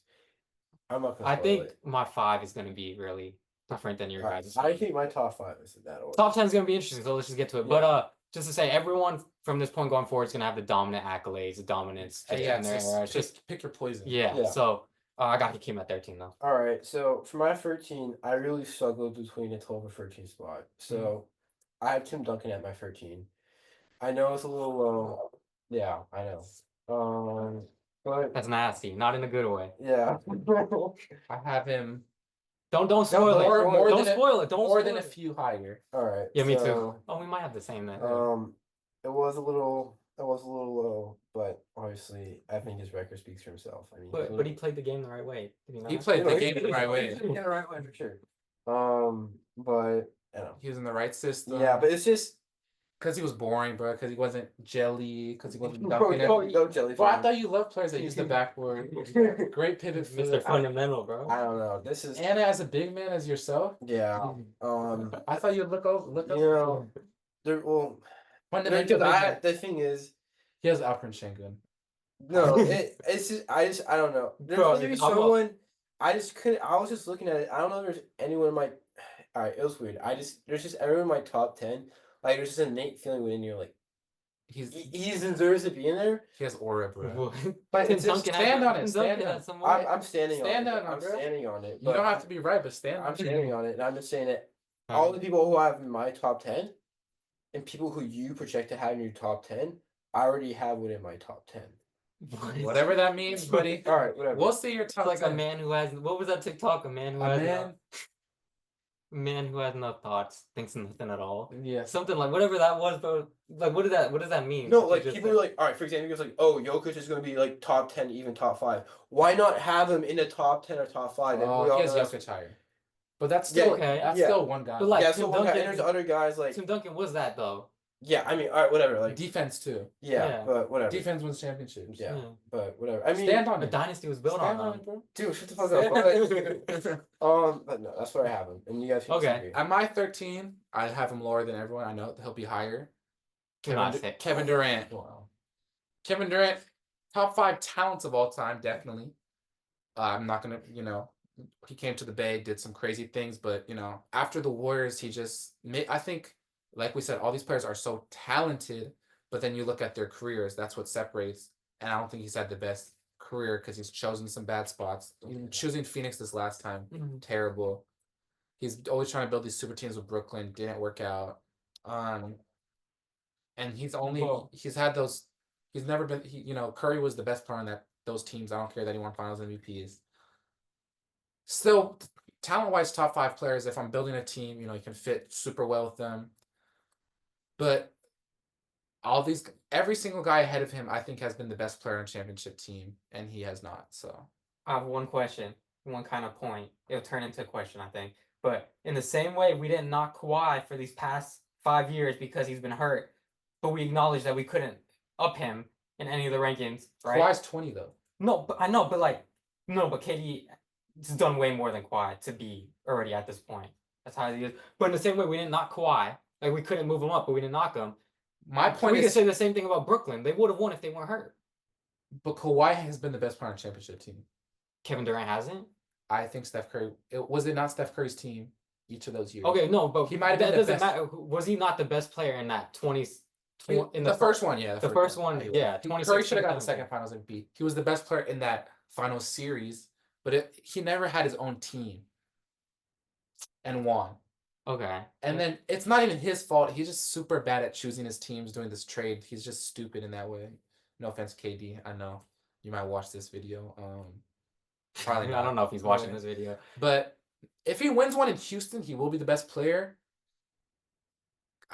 I'm not gonna. I spoil think it. my 5 is going to be really different than your Alright, guys'. I think my top 5 is in that order. Top 10 is going to be interesting, so let's just get to it. Yeah. But just to say, everyone from this point going forward is going to have the dominant accolades, the dominance just yeah, in their era. It's just pick your poison. yeah. Yeah. So I got Hakeem at 13 though. All right, so for my 13, I really struggled between a 12 or 13 spot. So I have Tim Duncan at my 13. I know it's a little low. Yeah, I know. But That's nasty, not in a good way. yeah. I have him Don't spoil it. more Don't than a- spoil it. Don't more spoil than a it. few higher. All right. Yeah, me too. so, Oh, we might have the same then. It was a little low, but obviously I think his record speaks for himself. I mean, But he played the game the right way. Did he He not? played the he- game the right way. He played it the right way for sure. But I don't know. He was in the right system. Yeah, but it's just because he was boring, bro. Because he wasn't jelly. Because he wasn't no, dunking it. no jelly. Bro, I fan. thought you loved players that use the backboard. Great pivot Mr. foot. Fundamental, bro. I don't know. This is And as a big man as yourself, yeah. I thought you'd look up. You know, there. Well, Fundamental because big man. the thing is, He has Alperen Şengün. no, it's just I don't know. There's Bro, supposed to be I'm a- someone. I just couldn't. I was just looking at it. I don't know if there's anyone in my. All right, it was weird. There's just everyone in my top 10. Like there's just an innate feeling within you, like He's he deserves to be in there. he has aura, bro. But Tim it's just Duncan stand had- on it, Tim stand Duncan on had it. some I'm, way. I'm standing Stand on it. on it, I'm bro. standing on it. You don't but have to be right, but stand. I'm standing on it, and I'm just saying that all the people who I have in my top 10, and people who you project to have in your top 10, I already have within my top 10. Whatever that means, buddy. All right, whatever. We'll see your It's top like 10. a man who has what was that TikTok? A man who A has man. man who has no thoughts, thinks nothing at all. Yes. Something like whatever that was, bro. Like what does that mean? No, You like just people said- are like, all right, for example, he goes like, oh, Jokic is going to be like top 10, even top 5. Why not have him in the top 10 or top 5? And we Oh, all he has know that's- Jokic higher. But that's Yeah, still okay. that's Yeah. still one guy. But, like, yeah, Tim so one guy, and Duncan- there's other guys like, Tim Duncan was that though. yeah, I mean, all right, whatever. Like, defense too. yeah, Yeah. but whatever. Defense wins championships. Yeah, but whatever. I mean, Stand on The it. dynasty was built Stand on on him. it, bro. dude, shut the fuck up. But no, that's where I have him. And you guys can Okay. disagree. At my 13, I have him lower than everyone. I know he'll be higher. Not sick. Kevin Durant. Kevin Durant, top 5 talents of all time, definitely. I'm not gonna, he came to the Bay, did some crazy things, but after the Warriors, he just made. I think, like we said, all these players are so talented, but then you look at their careers, that's what separates. And I don't think he's had the best career because he's chosen some bad spots. Even choosing Phoenix this last time, terrible. He's always trying to build these super teams with Brooklyn, didn't work out. And he's had those. He's never been. Curry was the best player on those teams. I don't care that he won Finals MVPs. Still, talent-wise, top 5 players. If I'm building a team, you can fit super well with them. But every single guy ahead of him, I think, has been the best player on a championship team, and he has not. So I have one question, one kind of point. It'll turn into a question, I think. But in the same way, we didn't knock Kawhi for these past 5 years because he's been hurt, but we acknowledge that we couldn't up him in any of the rankings, right? Kawhi's 20 though. No, but I know, but KD has done way more than Kawhi to be already at this point. That's how he is. But in the same way, we didn't knock Kawhi. Like we couldn't move him up, but we didn't knock him. My point We can is, say the same thing about Brooklyn. They would have won if they weren't hurt. but Kawhi has been the best player on a championship team. Kevin Durant hasn't. I think Steph Curry. Was it not Steph Curry's team each of those years? Okay, no, but He might have that been the doesn't best. matter. Was he not the best player in that 20s? In the first one, yeah. the first one, yeah, Curry should have got the 2016, second Finals MVP. He was the best player in that final series, but he never had his own team and won. Okay. And then it's not even his fault. He's just super bad at choosing his teams doing this trade. He's just stupid in that way. No offense, KD. I know you might watch this video. Probably I not. don't know if he's watching Yeah. this video. But if he wins one in Houston, he will be the best player.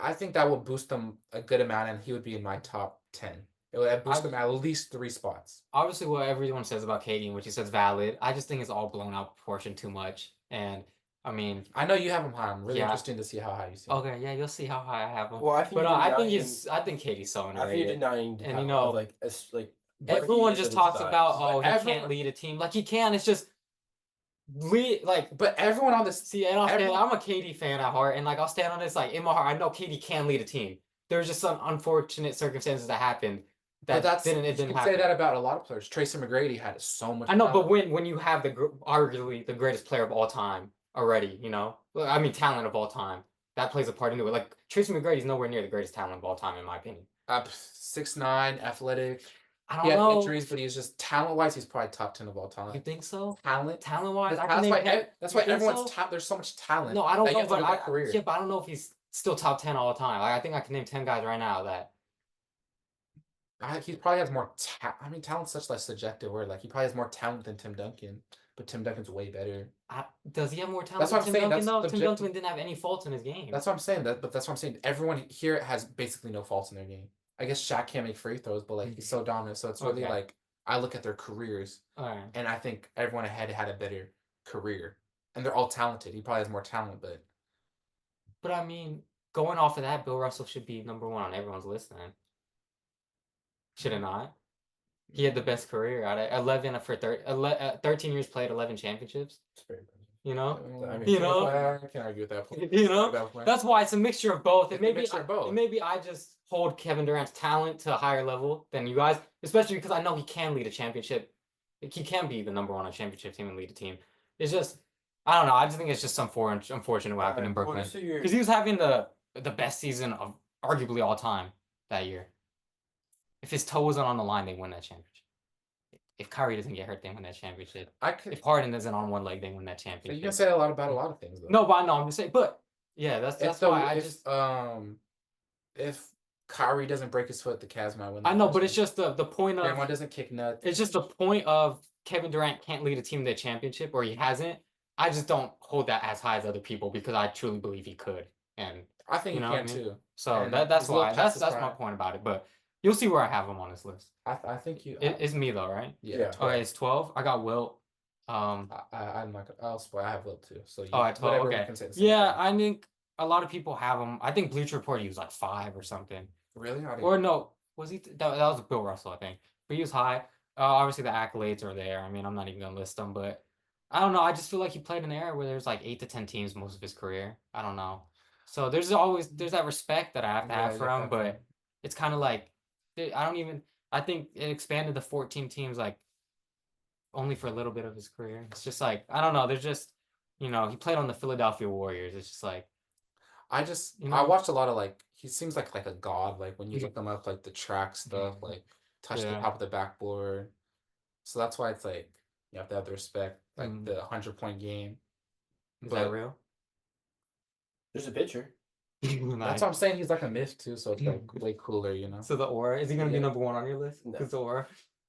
I think that will boost him a good amount, and he would be in my top 10. It would boost him at least 3 spots. Obviously, what everyone says about KD and what he says valid. I just think it's all blown out proportion too much. And I mean, I know you have him high. I'm really Yeah. interested to see how high you see him. okay, yeah, you'll see how high I have him. Well, I think But you're I think denying- he's. I think KD's so I think you're underrated. denying the And, power you know, of, like like. but Everyone he just is talks at his about, size. oh, he everyone- can't lead a team. Like he can. It's just lead. Like But everyone on this, see, and I'll stand, everyone- I'm a KD fan at heart, and like I'll stand on this. Like in my heart, I know KD can lead a team. There's just some unfortunate circumstances that happened but that you didn't can happen. say that about a lot of players. Tracy McGrady had so much. I know, but talent. when you have arguably the greatest player of all time already, you know, well, I mean talent of all time, that plays a part into it. Like Tracy McGrady's nowhere near the greatest talent of all time, in my opinion. 6'9", athletic. I He don't had know. injuries, but he's just talent wise, he's probably top 10 of all time. You think so? Talent. Talent wise, I can That's name why. 10 That's you why think everyone's so? there's so much talent. No, I don't that you know, have to but look at career. yeah, but I don't know if he's still top 10 all the time. Like I think I can name 10 guys right now that. He probably has more. I mean, talent's such a subjective word. Like he probably has more talent than Tim Duncan, but Tim Duncan's way better. Does he have more talent That's what than I'm Tim saying, Duncan that's though? Tim subjective. Duncan didn't have any faults in his game. That's what I'm saying. But that's what I'm saying. Everyone here has basically no faults in their game. I guess Shaq can't make free throws, but like he's so dominant. So it's really Okay. like I look at their careers, All right. and I think everyone ahead had a better career, and they're all talented. He probably has more talent, but I mean, going off of that, Bill Russell should be number 1 on everyone's list then. Should it not? He had the best career out of 11 for 13 years played, 11 championships. It's very impressive. You know, I mean, You know? I can't argue with that point. You know? That point. that's why it's a mixture of both. It's And a maybe mixture of both. maybe I just hold Kevin Durant's talent to a higher level than you guys, especially because I know he can lead a championship. Like, he can be the number 1 on a championship team and lead a team. It's just I don't know. I just think it's just unfortunate what happened in Well, Brooklyn so you're- because he was having the best season of arguably all time that year. If his toe wasn't on the line, they win that championship. If Kyrie doesn't get hurt, they win that championship. I could. If Harden isn't on one leg, they win that You championship. can say a lot about a lot of things though. No, but I know I'm just saying. But yeah, that's If why I if, just if Kyrie doesn't break his foot, the Cavs might win. I know, but it's just the point everyone of doesn't kick nuts. it's just the point of Kevin Durant can't lead a team to the championship or he hasn't. I just don't hold that as high as other people because I truly believe he could. And I think you he know what can I mean? too. so And that's he's a little why past his that's my prime. point about it. But you'll see where I have him on this list. I think you. It's me though, right? yeah. Okay, it's 12. I got Wilt. I'm not gonna. I'll spoil. I have Will too. So you, Oh, at 12. whatever, you Okay. can say the same Yeah, thing. I think a lot of people have him. I think Bleacher Report he was like 5 or something. Really? I didn't- Or no, was he? That was Bill Russell, I think. But he was high. Obviously, the accolades are there. I mean, I'm not even gonna list them, but I don't know. I just feel like he played in an era where there's like 8 to 10 teams most of his career. I don't know. So there's that respect that I have to Yeah, have for him, definitely. but it's kind of like I don't even. I think it expanded to 14 teams like only for a little bit of his career. It's just like I don't know. There's just he played on the Philadelphia Warriors. It's just like I just You I know? watched a lot of like he seems like a god. Like when you look him up, like the track stuff, like touch the Yeah. top of the backboard. So that's why it's like you have to have the respect, like Mm. the 100-point game. is But that real? There's a picture. that's what I'm saying. He's like a myth too, so it's like way cooler, you know. So the aura is he gonna be Yeah. number 1 on your list? No. Because the aura.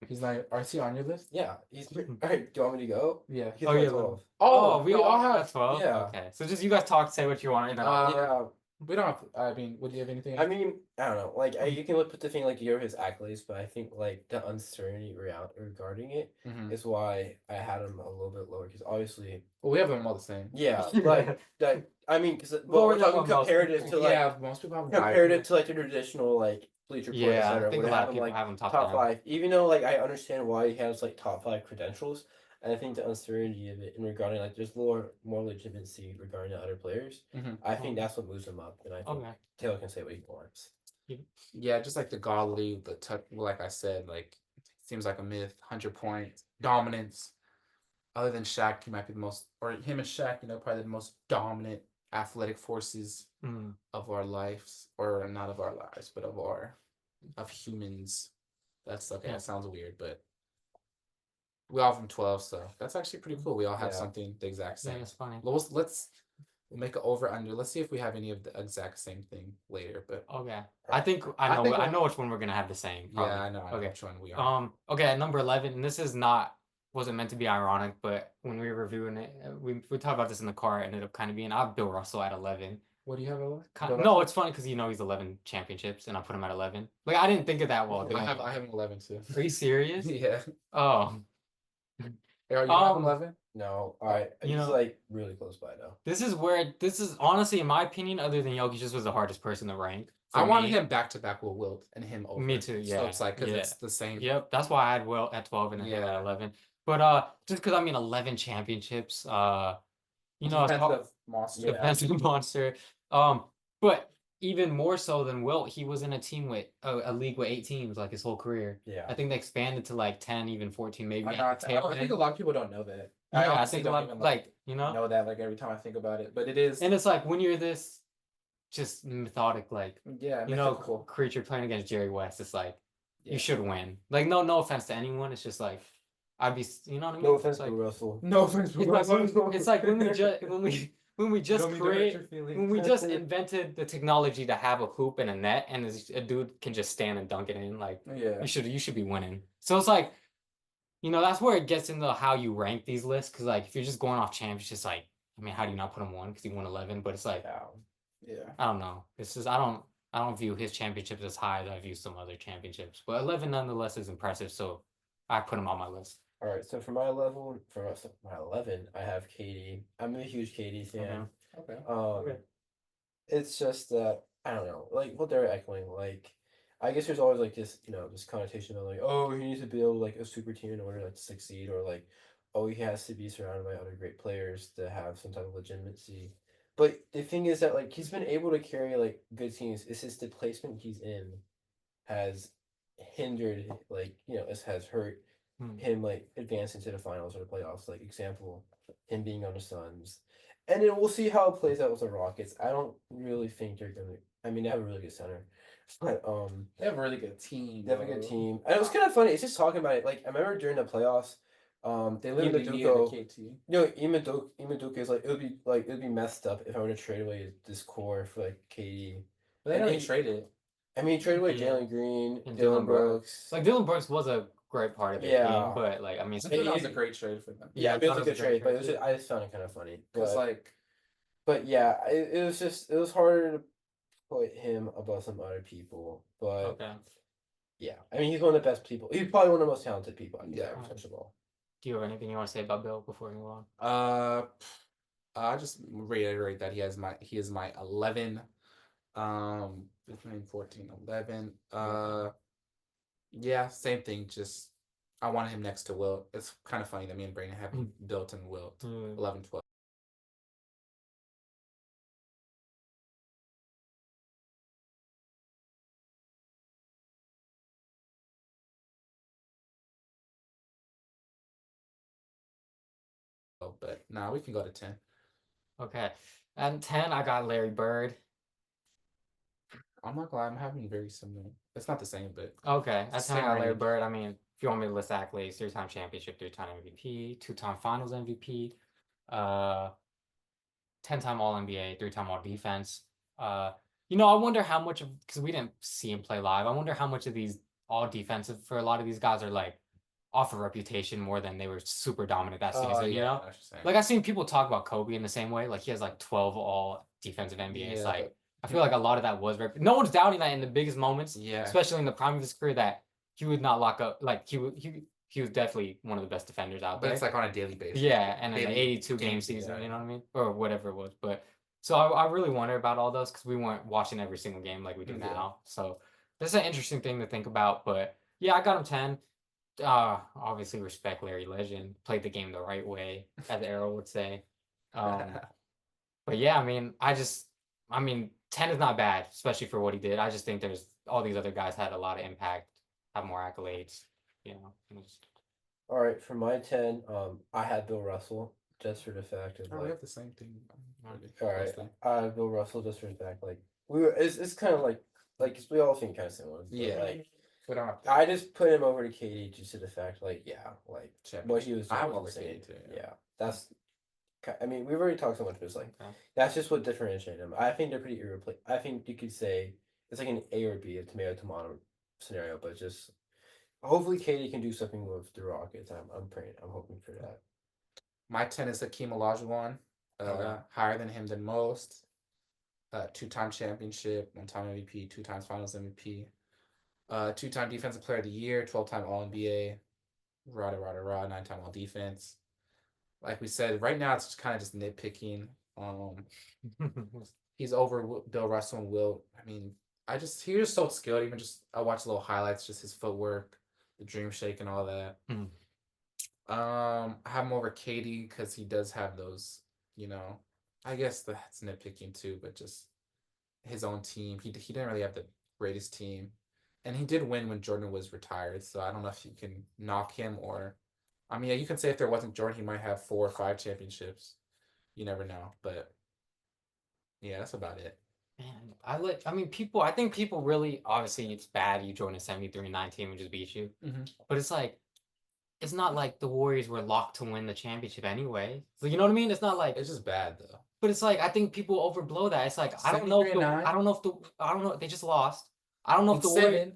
He's not. Is he on your list? Yeah, he's pretty. All right, do you want me to go? Yeah. He's Oh, my yeah, 12. Oh, we all have. have 12. yeah. Okay, so just you guys talk, say what you want, and then I'll- Yeah, We don't have. I mean, would you have anything? I mean, I don't know. Like, you can put the thing like you're his accolades, but I think like the uncertainty regarding it Mhm. is why I had him a little bit lower. Because obviously, Well, we have them all the same. yeah, like that. I mean, because Well, we're we're talking talking about most comparative people. to like yeah, most people have them comparative to like the traditional like Bleacher Report, yeah, I etc. think a Would lot have of him people like have him top, top 10. 5. Even though like I understand why he has like top 5 credentials, and I think the uncertainty of it in regarding like there's more legitimacy regarding the other players. Mhm. I think that's what moves him up, and I think Okay. Taylor can say what he wants. Yeah, just like the godly, the touch. Like I said, like seems like a myth. 100 points, dominance. Other than Shaq, he might be the most, or him and Shaq, probably the most dominant athletic forces Mm. of our lives, or not of our lives, but of humans. That's okay. Yeah. That sounds weird, but we all from 12, so that's actually pretty cool. We all have Yeah. something the exact Yeah, same. it's funny. Let's We'll make it over under. Let's see if we have any of the exact same thing later. But Okay. I think I think I we'll- know which one we're gonna have the same. Probably. yeah, I know Okay. which one we are. Okay, at number 11, and this is not wasn't meant to be ironic, but when we were reviewing it, we talked about this in the car. It ended up kind of being I have Bill Russell at 11. What do you have? Ella? No, it's funny because he's 11 championships, and I put him at 11. Like I didn't think of that well. I have an 11 too. Are you serious? Yeah. Oh, Are you have Um, 11? No, all right. you He's know- like really close by though. this is honestly, in my opinion, other than Jokic, this was the hardest person to rank. I for wanted me. him back to back with Wilt and him over. Me too, So yeah, it's like because yeah. it's the same. Yep, that's why I had Will at 12 and then him at Yeah. 11. But just because 11 championships, you know, I was talking Defensive monster. Yeah. defensive monster. But even more so than Wilt, he was in a team with a league with 8 teams like his whole career. Yeah. I think they expanded to like 10, even 14, maybe. I, at know, the I tail think end. a lot of people don't know that. Yeah, I honestly think a don't lot even, like you know, know that like every time I think about it, but it is. and it's like when you're this just methodic, like yeah, you know, mythical. creature playing against Jerry West, it's like Yeah. you should win. Like no offense to anyone, it's just like I'd be, you know what I mean? No It's offense like, to Russell. No offense. it's like when we just when we just Don't mean to hurt create your feelings. when we just invented the technology to have a hoop and a net, and a dude can just stand and dunk it in. Like Yeah. you should be winning. So it's like, you know, that's where it gets into how you rank these lists. Because like if you're just going off champs, it's just like, I mean, how do you not put him 1? Because he won 11. But it's like, Yeah. I don't know. It's just I don't view his championships as high as I view some other championships. But 11 nonetheless is impressive. So I put him on my list. All right, so for my level, my 11, I have KD. I'm a huge KD fan. Okay. Okay. It's just that I don't know, like what they're echoing. Like, I guess there's always like this, this connotation of like, oh, he needs to build like a super team in order like to succeed, or like, oh, he has to be surrounded by other great players to have some type of legitimacy. But the thing is that like he's been able to carry like good teams. It's just the placement he's in has hindered, like it has hurt him like advancing to the finals or the playoffs. Like example, him being on the Suns, and then we'll see how it plays out with the Rockets. I don't really think they're gonna. I mean, they have a really good center, but They have a really good team. they have a good bro. team. And it was kind of funny. It's just talking about it. Like I remember during the playoffs, they live in the Duco. KT. Imaduka is like it'd be messed up if I were to trade away this core for like KD. But they And don't he- even trade it. I mean, trade away Yeah. Jalen Green, And Dylan Dylan Brooks. Brooks. Like Dylan Brooks was a great part of it. Yeah. But like I mean, I think that was a great trade for them. Yeah, I it was thought a it good was a great trade, but it was trade. I just found it kind of funny. Because But, like but yeah, it was harder to put him above some other people. But okay. yeah, I mean, he's one of the best people. He's probably one of the most talented people. I think, Yeah. first of all. Do you have anything you want to say about Bill before we move on? I just reiterate that he is my 11. 15, 14, 11. Yeah, same thing. Just I wanted him next to Wilt. It's kind of funny that me and Brandon have built in Wilt 11, 12. But now we can go to 10. Okay. At 10, I got Larry Bird. I'm not gonna lie, I'm having very similar. It's not the same, but Okay. At 10, I Same got Larry range. Bird. I mean, if you want me to list accolades, 3-time championship, 3-time MVP, 2-time finals MVP, 10-time All NBA, 3-time All Defense. You know, I wonder how much of, because we didn't see him play live, I wonder how much of these all defensive for a lot of these guys are like off of reputation more than they were super dominant that season, you know? I what you're saying. Like I've seen people talk about Kobe in the same way. Like he has like 12 all defensive NBA. It's Yeah, like but- I feel like a lot of that was no one's doubting that in the biggest moments, Yeah. especially in the prime of his career, that he would not lock up. Like he was definitely one of the best defenders out But there. it's like on a daily basis. Yeah, and in the daily 82 game games, season, yeah. you know what I mean, or whatever it was. But so I really wonder about all those because we weren't watching every single game like we do Yeah. now. So this is an interesting thing to think about. But yeah, I got him 10. Obviously respect Larry Legend. Played the game the right way, as Arrow would say. But yeah, I mean, 10 is not bad, especially for what he did. I just think there's all these other guys had a lot of impact, have more accolades, you know. and just- All right, for my 10, I had Bill Russell just for the fact of Oh, we like, have the same thing. Really all right, close thing. I had Bill Russell just for the fact like it's kind of like we all think kind of similar. But, Yeah. like We don't have to I just put him over to KD just to the fact like check. what he was I doing have was over insane. KD too, Yeah, that's I mean, we've already talked so much, but it's like Okay. that's just what differentiates them. I think they're pretty irreplaceable. I think you could say it's like an A or B, a tomato scenario, but just hopefully Katie can do something with the Rockets. I'm praying. I'm hoping for that. My 10 is Hakeem Olajuwon. Okay. Higher than him than most. 2-time championship, 1-time MVP, 2 times Finals MVP. 2-time Defensive Player of the Year, 12-time All NBA. Rah, 9-time All Defense. Like we said, right now it's kind of just nitpicking. He's over Bill Russell and Wilt. I mean, he was so skilled. Even just I watched little highlights, just his footwork, the dream shake, and all that. Mhm. I have him over Katie because he does have those. I guess that's nitpicking too, but just his own team. He didn't really have the greatest team, and he did win when Jordan was retired. So I don't know if you can knock him or. I mean, yeah, you can say if there wasn't Jordan, he might have 4 or 5 championships. You never know, but yeah, that's about it. Man, I think people really, obviously it's bad you join a 73-9 team and just beat you. Mhm. But it's like, it's not like the Warriors were locked to win the championship anyway. So you know what I mean? It's not like, It's just bad though. but it's like, I think people overblow that. It's like, I don't know if 73-9? I don't know, they just lost. I don't know if the Warriors,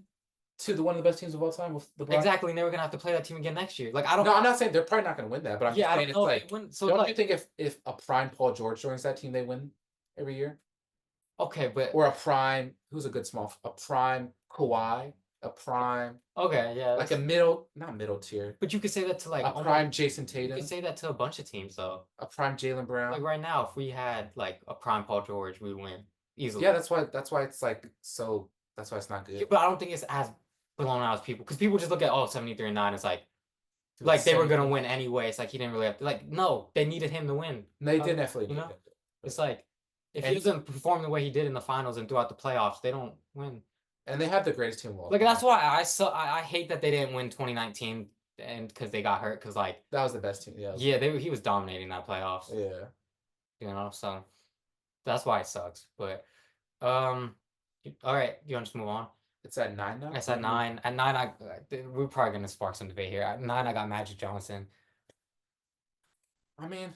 To one of the best teams of all time with the exactly, and they were gonna have to play that team again next year. Like, I don't, No, I'm not saying they're probably not going to win that, but I'm yeah, just I saying don't it's know. like. So Don't like, you think if a prime Paul George joins that team, they win every year? okay, but Or a prime, who's a good a prime Kawhi, a prime, okay, yeah, like a not middle tier, but you could say that to like a almost, prime Jason you Tatum, could say that to a bunch of teams though. a prime Jalen Brown. Like right now, if we had like a prime Paul George, we would win easily. Yeah, that's why it's like so. That's why it's not good. Yeah, but I don't think it's as blown out as people, because people just look at 73-9. It's like Dude, like they were gonna 70 win anyway. It's like he didn't really have to. Like no, they needed him to win. They did definitely. you need know? it. It's like if he And- doesn't perform the way he did in the finals and throughout the playoffs, they don't win. And they have the greatest team of all Like time. that's why I hate that they didn't win 2019 and because they got hurt, because like That was the best team. Yeah. yeah, he was dominating that playoffs. Yeah. So that's why it sucks. But all right, you want to just move on? It's at 9 now. It's at 9. At 9, we're probably gonna spark some debate here. At 9, I got Magic Johnson. I mean,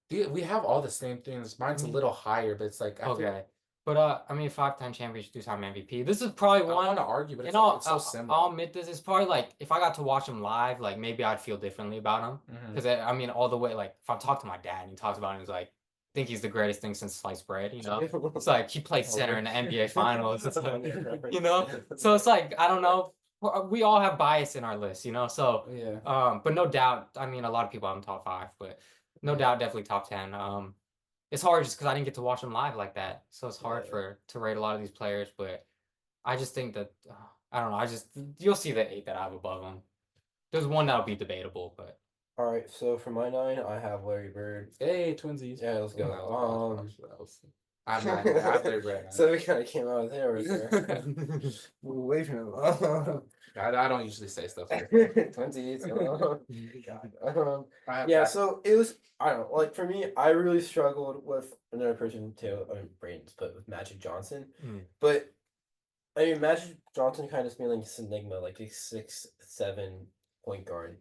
we have all the same things. Mine's a Mhm. little higher, but it's like I feel Okay, but I mean, 5-time championship, 2-time MVP. This is probably I don't one. want to argue, but And it's so similar. I'll admit this. It's probably like if I got to watch him live, like maybe I'd feel differently about him. Mhm. Because I mean, all the way, like if I talk to my dad and he talks about him, he's like, I think he's the greatest thing since sliced bread. You know, it's like he played center in the NBA Finals. It's like, you know, so it's like I don't know. We all have bias in our list, you know. So Yeah. but no doubt, I mean, a lot of people have him top 5, but no doubt, definitely top 10. It's hard just because I didn't get to watch them live like that, so it's hard Yeah. to rate a lot of these players. But I just think that I don't know. You'll see the 8 that I have above them. There's one that'll be debatable, but All right, so for my 9, I have Larry Bird. Hey, twinsies. Yeah, let's go. I'm not. I'm Larry Bird. So we kind of came out of there. Right there. Move away from him. I don't usually say stuff like Twinsies. God. Yeah, so it was. I don't know. Like for me, I really struggled with another person too. I mean, Brains, but with Magic Johnson. Mm. But I mean, Magic Johnson kind of feeling like this enigma, like a 6'7" point guard.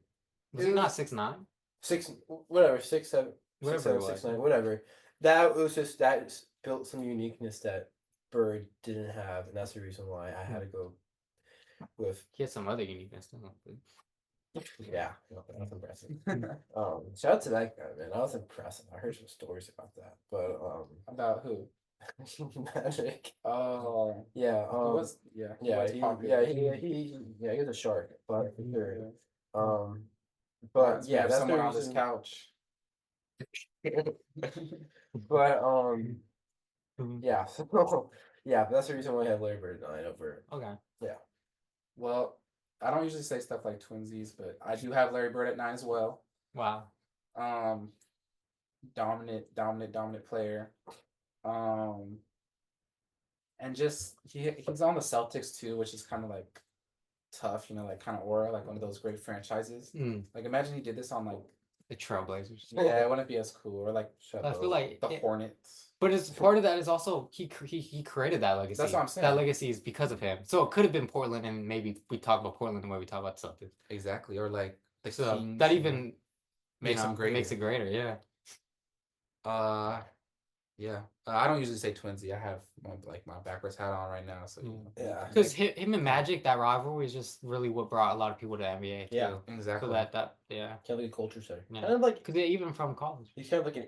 was he not 6'9"? 6, whatever, 6'7", Whatever it 6'7", was. 6'9", whatever. That was just that built some uniqueness that Bird didn't have, and that's the reason why I had to go with. He had some other uniqueness. Yeah, that's impressive. Shout out to that guy, man. That was impressive. I heard some stories about that, but About who? Magic. Oh, Yeah. yeah. Yeah. was He popular. was a shark, but for sure. Yeah. But Reminds me yeah, of that's someone the on this reason. couch. But Mhm. yeah. So yeah, but that's the reason why I have Larry Bird 9 over. Okay. Well, I don't usually say stuff like twinsies, but I do have Larry Bird at 9 as well. Wow. Dominant player. And just he's on the Celtics too, which is kind of like tough, like kind of aura, like one of those great franchises. Mm, Like imagine he did this on like the Trailblazers. yeah, it wouldn't be as cool or like I feel like the Hornets. But it's part of that is also he created that legacy. That's what I'm saying. That legacy is because of him. So it could have been Portland, and maybe we talk about Portland the way we talk about Celtics. Exactly, or like the So Kings, that even makes him greater. Makes it greater, yeah. Yeah. I don't usually say Twinsy. I have my backwards hat on right now, so Yeah. Because him and Magic, that rivalry is just really what brought a lot of people to NBA too. Yeah, exactly. So that yeah. kind of like a culture center. Yeah. Kind of like Because even from college. he's kind of like an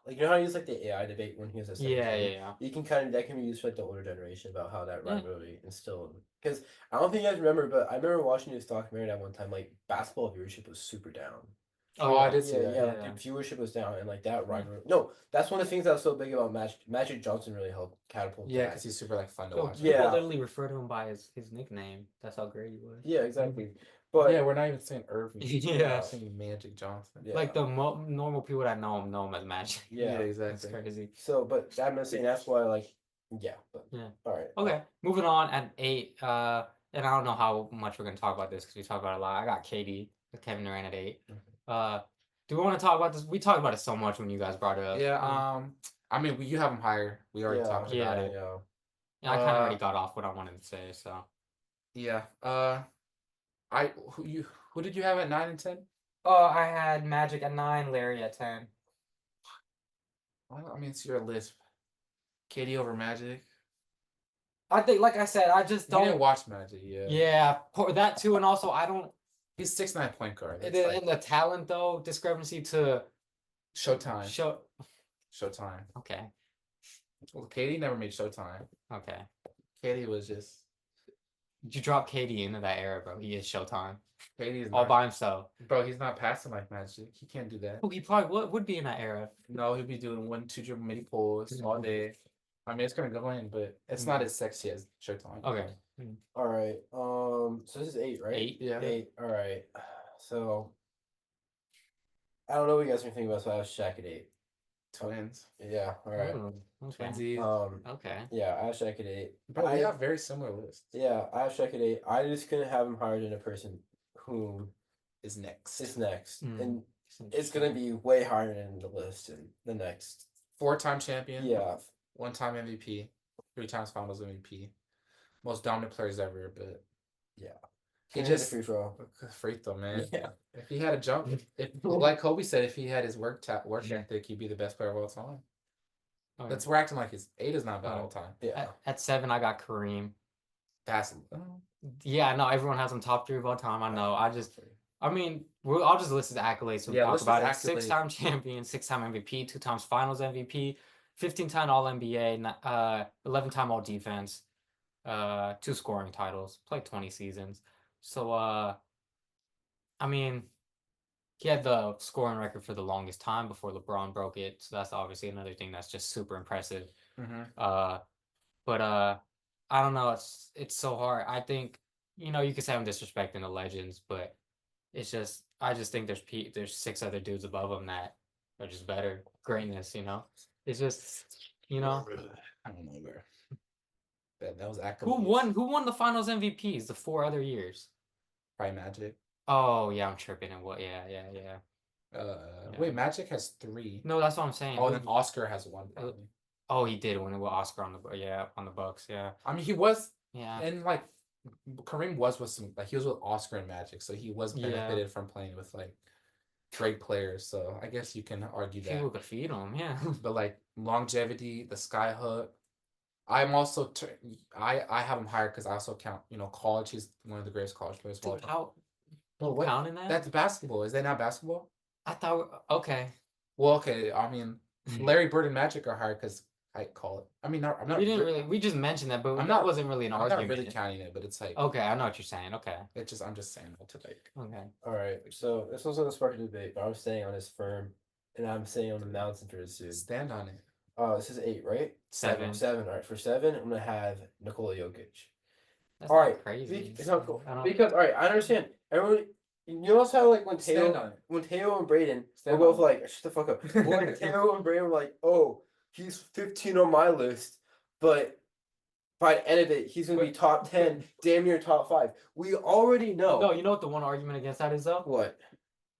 like you know how he used like the AI debate when he was at 17? Yeah. You can kind of that can be used for like the older generation about how that Yeah. rivalry instilled. Because I don't think you guys remember, but I remember watching this documentary at one time. Like basketball viewership was super down. Oh, I did see Yeah, that. yeah, like, the viewership was down, and like that rivalry. No, that's one of the things that was so big about Magic Johnson really helped catapult. Yeah, that. because he's super like fun to So watch. people Yeah. literally refer to him by his nickname. That's how great he was. Yeah, exactly. But yeah, we're not even saying Irving. Yeah. We're saying Magic Johnson. yeah. Like the normal people that know him as Magic. yeah. Yeah, That's exactly. crazy. So, but I'm saying that's why like yeah, but Yeah. all right. Okay, moving on at 8. And I don't know how much we're gonna talk about this because we talk about it a lot. I got KD, Kevin Durant at 8. Do we want to talk about this? We talked about it so much when you guys brought it up. Yeah. I mean, you have him higher. We already Yeah. talked Yeah. about it. Yeah. Yeah, I kind of already got off what I wanted to say. So. Yeah. Who did you have at 9 and 10? Oh, I had Magic at 9, Larry at 10. Well, I mean, it's your list. KD over Magic. I think, like I said, I just You didn't don't. watch Magic, yeah. Yeah, that too, and also I don't. He's 6'9" point guard. And It's like the talent though discrepancy to Showtime. Showtime. Okay. Well, KD never made Showtime. Okay. KD was just You drop KD into that era, bro. He is Showtime KD is all not, by himself. bro. He's not passing like Magic. He can't do that. Oh, he probably would be in that era. No, he'll be doing 1-2 dribble mini pulls all day. I mean, it's gonna go in, but it's Mm. not as sexy as Showtime. Okay. All right. So this is 8, right? 8. Yeah. 8. All right. So I don't know what you guys are thinking about. So I have Shaq at 8. Twins. Yeah. All right. Oh, okay. Twinsies. Okay. Yeah, I have Shaq at 8. Bro, we I- have very similar lists. Yeah, I have Shaq at 8. I just couldn't have him higher than a person who Is next. is next, Mm. and it's gonna be way higher than the list and the next. 4-time champion. Yeah. 1-time MVP. 3 times Finals MVP. Most dominant players ever, but Yeah. he Can hit the just free throw. free throw, man. Yeah. If he had a jump, if like Kobe said, if he had his work ethic, he'd be the best player of all time. Okay. That's we're acting like his 8 is not bad all time. Yeah. At 7, I got Kareem. That's Yeah, I know everyone has him top 3 of all time. I know. I mean, I'll just list his accolades. So we Yeah, talk list his about it. accolades. 6-time champion, 6-time MVP, 2 times Finals MVP, 15-time All NBA, 11-time All Defense, 2 scoring titles, played 20 seasons. So, I mean, he had the scoring record for the longest time before LeBron broke it. So that's obviously another thing that's just super impressive. But I don't know. It's so hard. I think you could say I'm disrespecting the legends, but it's just I just think there's 6 other dudes above him that are just better. Greatness, It's just I don't know, bro. That was accolades. who won the Finals MVPs the 4 other years? Probably Magic. Oh yeah, I'm tripping. And what? Yeah. Wait, Magic has 3. No, that's what I'm saying. Oh, then Oscar has 1. Probably. Oh, he did win it with Oscar on the Bucks. Yeah. I mean, he was, Yeah. and like Kareem was with some, like he was with Oscar and Magic, so he was Yeah. benefited from playing with like great players. So I guess you can argue that. People could feed him. Yeah. But like longevity, the sky hook. I'm also I have him higher because I also count college. He's one of the greatest college players of all Dude, time. how But what? counting that? That's basketball. Is that not basketball? I thought okay. Well, okay. I mean, Larry Bird and Magic are higher because I call it. I mean, I'm not. We didn't really. We just mentioned that, but I'm that not- wasn't really an I'm not argument. really counting it, but it's like Okay, I know what you're saying. Okay. I'm just saying that to like. Okay. All right. So this was on the spark of debate, but I'm staying on his firm, and I'm staying on the mountain for this dude. Stand on it. This is 8, right? 7. 7. All right. For 7, I'm gonna have Nikola Jokic. That's All not right. crazy. It's not cool I don't- because all right. I understand. Everyone, you notice how like when Stand Teo, on it. when Teo and Braden Stand will on both like shut the fuck up. When Teo and Braden were like, oh, he's 15 on my list, but by the end of it, he's gonna be top 10, damn near top 5. We already know. No, you know what the one argument against that is though? What?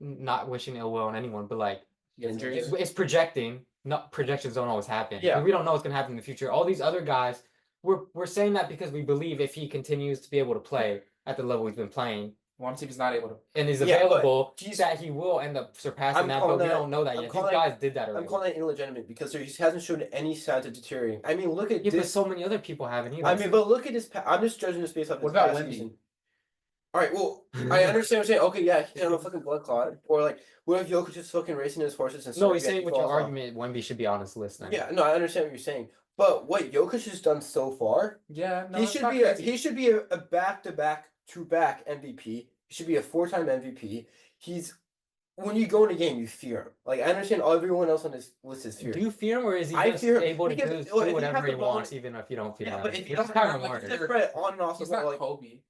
Not wishing ill will on anyone, but like Injuries? it's projecting. Not projections don't always happen. Yeah. We don't know what's gonna happen in the future. All these other guys, we're saying that because we believe if he continues to be able to play at the level he's been playing, What if he's not able to? and is Yeah, but available, he's- that he will end up surpassing I'm that, but calling we that- don't know that I'm yet. These calling- guys did that I'm already. calling that illegitimate because he hasn't shown any signs of deteriorating. I mean, look at Yeah, but this. so many other people haven't either. I mean, but look at this. I'm just judging this based off What this about past Wemby? season. All right, well, I understand what you're saying. Okay, yeah, he's on a fucking blood clot. Or like, what if Jokic is fucking racing his horses and No, he's Serbiak, saying he with your falls off? argument, Wemby should be on this list. Then. Yeah, no, I understand what you're saying. But what Jokic has done so far, Yeah, no, he it's should not be a crazy. he should be a back-to-back MVP. He should be a 4-time MVP. He's when you go in a game, you fear him. Like I understand everyone else on this list is fear. Do you fear him, or is he I just fear him able to because, do, well, if do he has whatever the he ball- wants, even if you don't fear Yeah, him? but if he It's doesn't kind have of like hard. the spread on and off the He's not ball, like Kobe.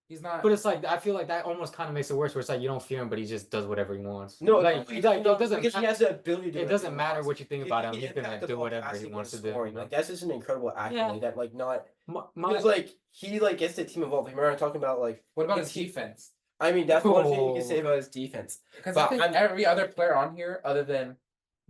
He's not. But it's like I feel like that almost kind of makes it worse. Where it's like you don't fear him, but he just does whatever he wants. no, like, he like, no, it doesn't. because he has the ability to do It whatever doesn't he matter wants. what you think He- about he him. can He's gonna impact the do ball whatever he passing wants to and do. scoring. you know? Like that's just an incredible accolade that like not My, because like he like gets the team involved. Remember I'm talking about like What about it's- his defense? I mean that's one thing you Oh. can say about his defense. Because But I think I'm- every other player on here, other than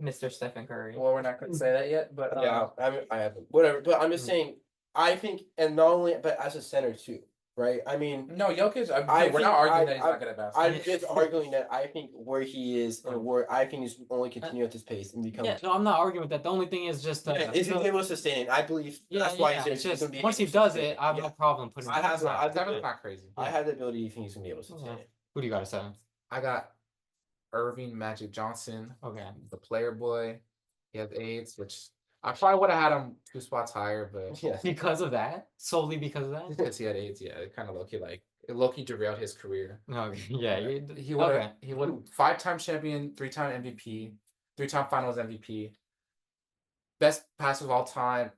Mr. Stephen Curry. well, we're not going to say that yet, but Yeah, I haven't whatever. But I'm just Mm. saying I think and not only but as a center too, right? I mean no, Jokic. I We're think not arguing I- that he's I- not good at basketball. I'm just arguing that I think where he is and where I think he's only continue at this pace and become yeah, no, I'm not arguing with that. The only thing is just yeah, is he the- able to sustain it? I believe yeah, that's why yeah, he's it's gonna just be once he able to does sustain it, I have Yeah. no problem putting. I him have in the top. Seven's not crazy. I have the ability to think he's gonna be able to sustain Yeah. it. Who do you got at 7? I got Irving Magic Johnson, Okay. the player boy. He has AIDS, which I probably would have had him 2 spots higher, but Yeah. Because of that, solely because of that. because he had AIDS, yeah, it kind of low-key like it low-key derailed his career. No, yeah, He would okay. he would 5-time champion, 3-time MVP, 3-time Finals MVP, best passer of all time,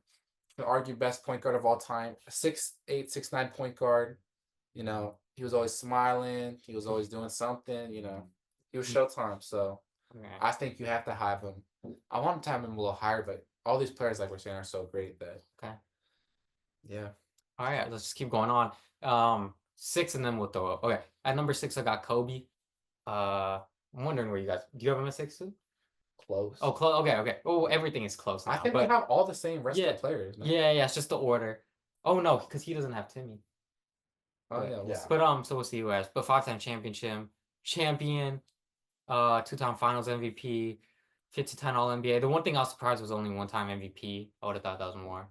could argue best point guard of all time, 6'8", 6'9" point guard. You know, he was always smiling. He was always doing something. You know, he was Showtime. So Okay. I think you have to have him. I want to have him a little higher, but all these players, like we're saying, are so great that Okay. yeah. All right, let's just keep going on. 6 and then we'll throw up. Okay, at number 6 I got Kobe. I'm wondering where you guys. Do you have him at 6 too? Close. Oh, close. Okay, okay. Oh, everything is close now. I think but we have all the same rest Yeah, of the players. No? yeah, it's just the order. Oh no, because he doesn't have Timmy. Oh yeah. We'll Yeah. see. But so we'll see who has. But 5-time champion, 2-time Finals MVP, 50-time All NBA. The one thing I was surprised was only 1-time MVP. I would have thought that was more.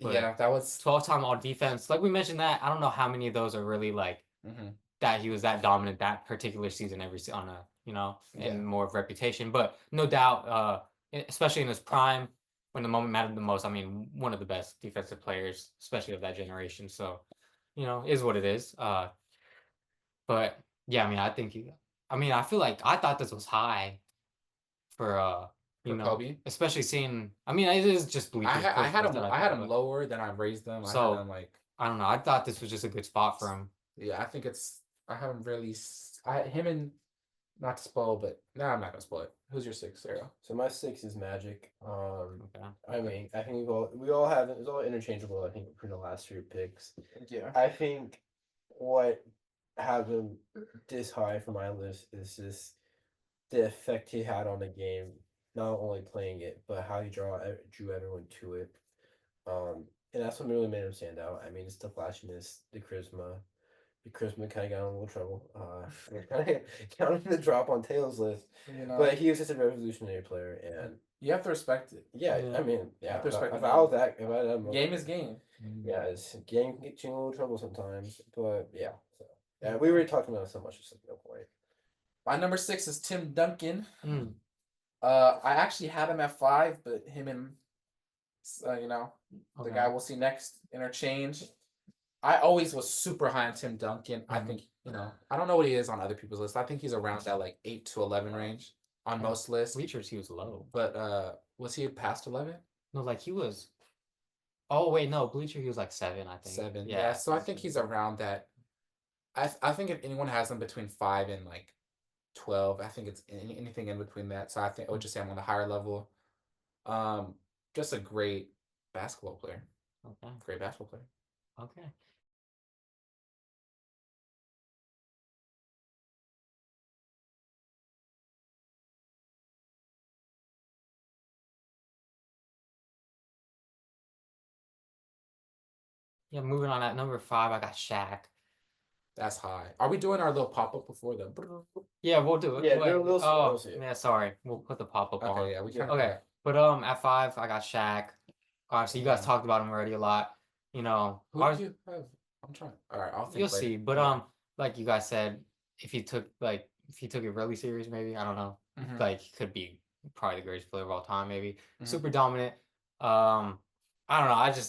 But Yeah, that was. 12-time All Defense. Like we mentioned that. I don't know how many of those are really like Mhm. that he was that dominant that particular season on a and Yeah. more of reputation. But no doubt, especially in his prime, when the moment mattered the most. I mean, one of the best defensive players, especially of that generation. So, is what it is. But yeah, I mean, I feel like I thought this was high for For Kobe? especially seeing. I mean, it is just bleachers. I had first him. that I had thought, him but lower than I raised them. I So- had him like. I don't know. I thought this was just a good spot for him. Yeah, I think it's. I haven't really. Him and not to spoil, but no, I'm not gonna spoil it. Who's your 6, Sarah? So my 6 is Magic. Okay. I mean, I think we all have it's all interchangeable. I think for the last 3 picks. Yeah. I think what have him this high for my list is just the effect he had on the game, not only playing it, but how he drew everyone to it. And that's what really made him stand out. I mean, it's the flashiness, the charisma. The charisma kind of got in a little trouble. Kind of counting the drop on Taylor's list, You know, but he was just a revolutionary player, and you have to respect it. yeah, Yeah. I mean, yeah. have to respect If the I was that, if I had Game is game. yeah, it's game can get you in a little trouble sometimes, but yeah. So yeah, we were talking about it so much, it's like no point. My number 6 is Tim Duncan. Mm. I actually had him at 5, but him and the Okay. guy we'll see next interchange. I always was super high on Tim Duncan. I think I don't know what he is on other people's lists. I think he's around that like 8 to 11 range on most lists. Bleachers, he was low. But was he past 11? No, like he was. Oh wait, no, Bleacher he was like 7, I think. 7. Yeah. So I think he's around that. I think if anyone has him between 5 and like 12, I think it's anything in between that. So I think I would just say I'm on the higher level. Just a great basketball player. Okay. Great basketball player. Okay. Yeah, moving on at number 5, I got Shaq. That's high. Are we doing our little pop up before the? Yeah, we'll do it. Yeah, Wait, do a little slow, oh, we'll see it. yeah, sorry. We'll put the pop-up on. Okay, yeah, we kind of. Okay, but at 5, I got Shaq. Obviously, you guys Yeah. talked about him already a lot. You know, Who ours- do you have? I'm trying. All right, I'll think. you'll later. see. But Yeah. like you guys said, if he took it really serious, maybe I don't know. Mhm. Like he could be probably the greatest player of all time. Maybe Mhm. super dominant. I don't know.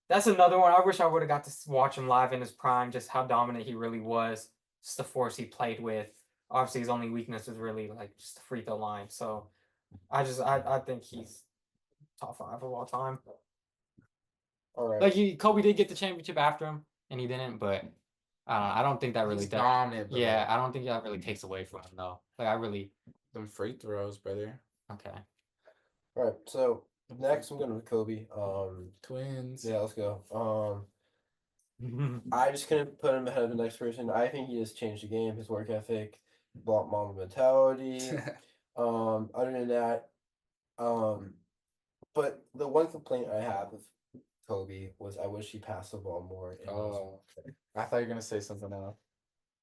That's another one. I wish I would have got to watch him live in his prime. Just how dominant he really was. Just the force he played with. Obviously, his only weakness was really like just the free throw line. So, I think he's top 5 of all time. All right. Like Kobe did get the championship after him, and he didn't. But I don't think that really He's does. dominant. But Yeah, I don't think that really takes away from him though. Like I really them free throws, brother. okay. All right. So next, I'm going with Kobe. Twins. Yeah, let's go. I just couldn't put him ahead of the next person. I think he just changed the game. His work ethic, Mamba mentality. Other than that, but the one complaint I have with Kobe was I wish he passed the ball more. Oh, I thought you were gonna say something else.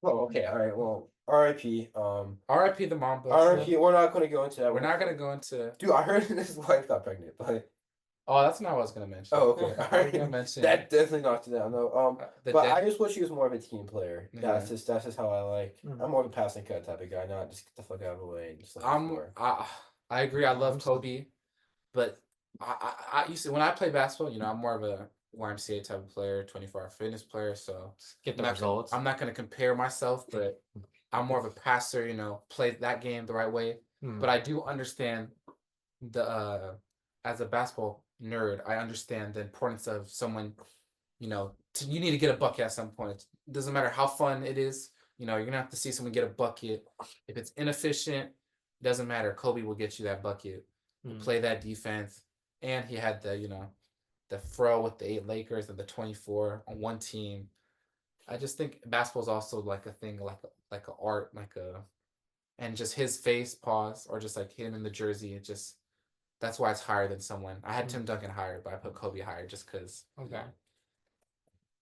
Well, okay, all right. Well, R.I.P. R.I.P. the Mamba. R.I.P. We're not going to go into that. We're not gonna go into. Dude, I heard his wife got pregnant, but Oh, that's not what I was gonna mention. oh, okay. I All was right. gonna mention That definitely knocked it down, though. the But dead- I just wish he was more of a team player. Yeah. That's just how I like. Mhm. I'm more of a passing cut type of guy, not just get the fuck out of the way and just like score. I agree. I love Kobe, but I used to when I play basketball. You know, I'm more of a YMCA type of player, 24-hour fitness player. So Get the I'm not gonna- results. I'm not gonna compare myself, but I'm more of a passer. You know, play that game the right way. Hmm. But I do understand the as a basketball nerd, I understand the importance of someone. You know, you need to get a bucket at some point. It doesn't matter how fun it is. You know, you're gonna have to see someone get a bucket. If it's inefficient, it doesn't matter. Kobe will get you that bucket. Hmm. Play that defense, and he had the fro with the 8 Lakers and the 24 on one team. I just think basketball is also like a thing, like a art, and just his face pause or just like him in the jersey. That's why it's higher than someone. I had Tim Duncan higher, but I put Kobe higher just because Okay.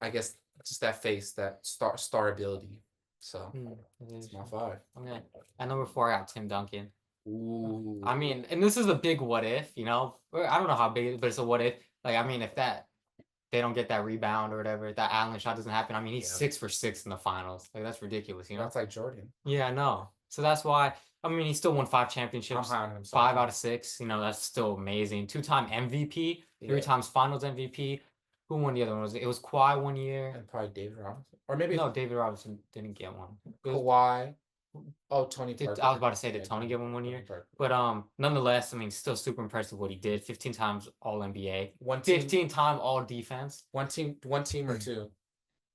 I guess just that face, that star ability. So Hmm. it's my 5. Okay. At number 4, I got Tim Duncan. Ooh. I mean, and this is a big what if, you know? Or I don't know how big it is, but it's a what if. Like, I mean, if they don't get that rebound or whatever, that Allen shot doesn't happen. I mean, he's Yeah. 6 for 6 in the finals. Like, that's ridiculous, you know? That's like Jordan. Yeah, I know. So that's why, I mean, he still won 5 I'm championships, high on him. 5 out of 6. You know, that's still amazing. 2-time MVP, 3 times finals MVP. Who won the other one? It was Kawhi one year. And probably David Robinson. Or maybe No, David Robinson didn't get one. It was- Kawhi. Oh, Tony Did- Parker. I was about to say, did Yeah, Tony get one Tony year? Parker. But nonetheless, I mean, still super impressive what he did. 15 times All NBA, One team, 15-time All Defense, one team or two.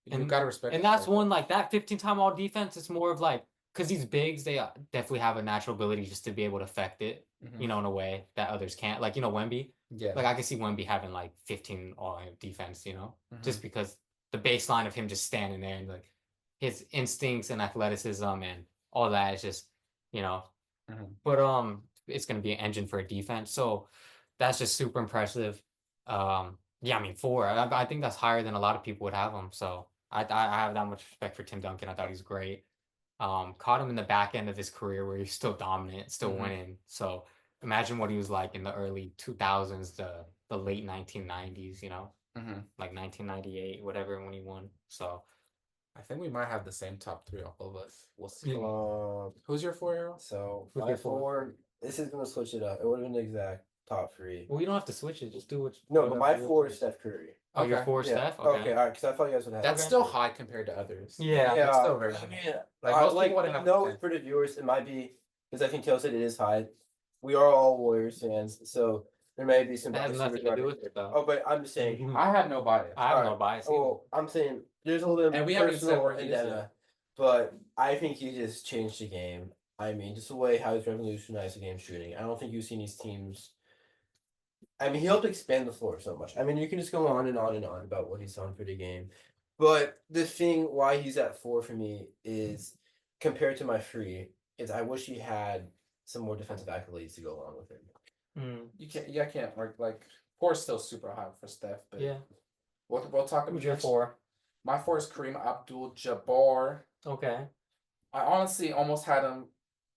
You And- gotta respect. and that that's player. one like that 15-time All Defense. It's more of like because these bigs, they definitely have a natural ability just to be able to affect it, Mhm. you know, in a way that others can't. Like Wemby, Yeah. like I can see Wemby having like 15 All Defense, you know, Mhm. just because the baseline of him just standing there and like his instincts and athleticism and all that is just, you know. Mhm. But it's gonna be an engine for a defense. So that's just super impressive. Yeah, I mean 4. I think that's higher than a lot of people would have him. So I have that much respect for Tim Duncan. I thought he was great. Caught him in the back end of his career where he's still dominant, still Mhm. winning. So imagine what he was like in the early 2000s, the late 1990s, you know, Mhm. like 1998, whatever, when he won. So I think we might have the same top 3, all of us. We'll see. Um, Who's your 4 arrow? so Who's my your 4? 4. This is gonna switch it up. It would have been the exact top 3. well, you don't have to switch it. Just do what. No, but my whatever. 4 is Steph Curry. Oh, your Okay. 4 Yeah. Steph. Okay. Okay. All right. Because I thought you guys would have. That's Okay. still high compared to others. Yeah. Yeah, It's still very I high. mean, Like, most like people wouldn't have no, 10. for the viewers, it might be because I think Taylor said it is high. We are all Warriors fans, so there may be some. That has bias nothing to do regarding- with it though. Oh, but I'm just saying. I have no bias. I have no Alright. bias. either. Oh, I'm saying there's a little bit And of we haven't even said personal where he is yet. vendetta, but I think he just changed the game. I mean, just the way how he's revolutionized the game shooting. I don't think you've seen these teams. I mean, he helped expand the floor so much. I mean, you can just go on and on and on about what he's done for the game. But the thing why he's at 4 for me is compared to my 3, is I wish he had some more defensive accolades to go along with it. Mm, I can't work like 4 is still super high for Steph, but yeah. we'll talk about Who's your next. 4? My 4 is Kareem Abdul-Jabbar. Okay. I honestly almost had him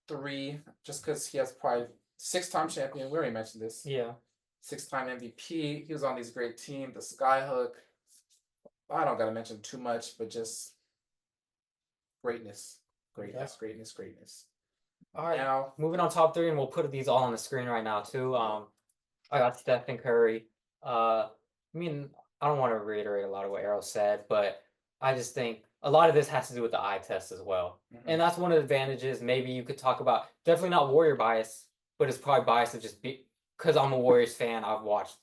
3 just because he has probably 6-time champion. We already mentioned this. Yeah. 6-time MVP. He was on these great team, the Skyhook. I don't gotta mention too much, but just greatness, greatness. All right. Now, Moving on top 3, and we'll put these all on the screen right now too. I got Stephen Curry. I mean, I don't want to reiterate a lot of what Arrow said, but I just think a lot of this has to do with the eye test as well. And that's one of the advantages. Maybe you could talk about, definitely not Warrior bias, but it's probably bias of just because I'm a Warriors fan. I've watched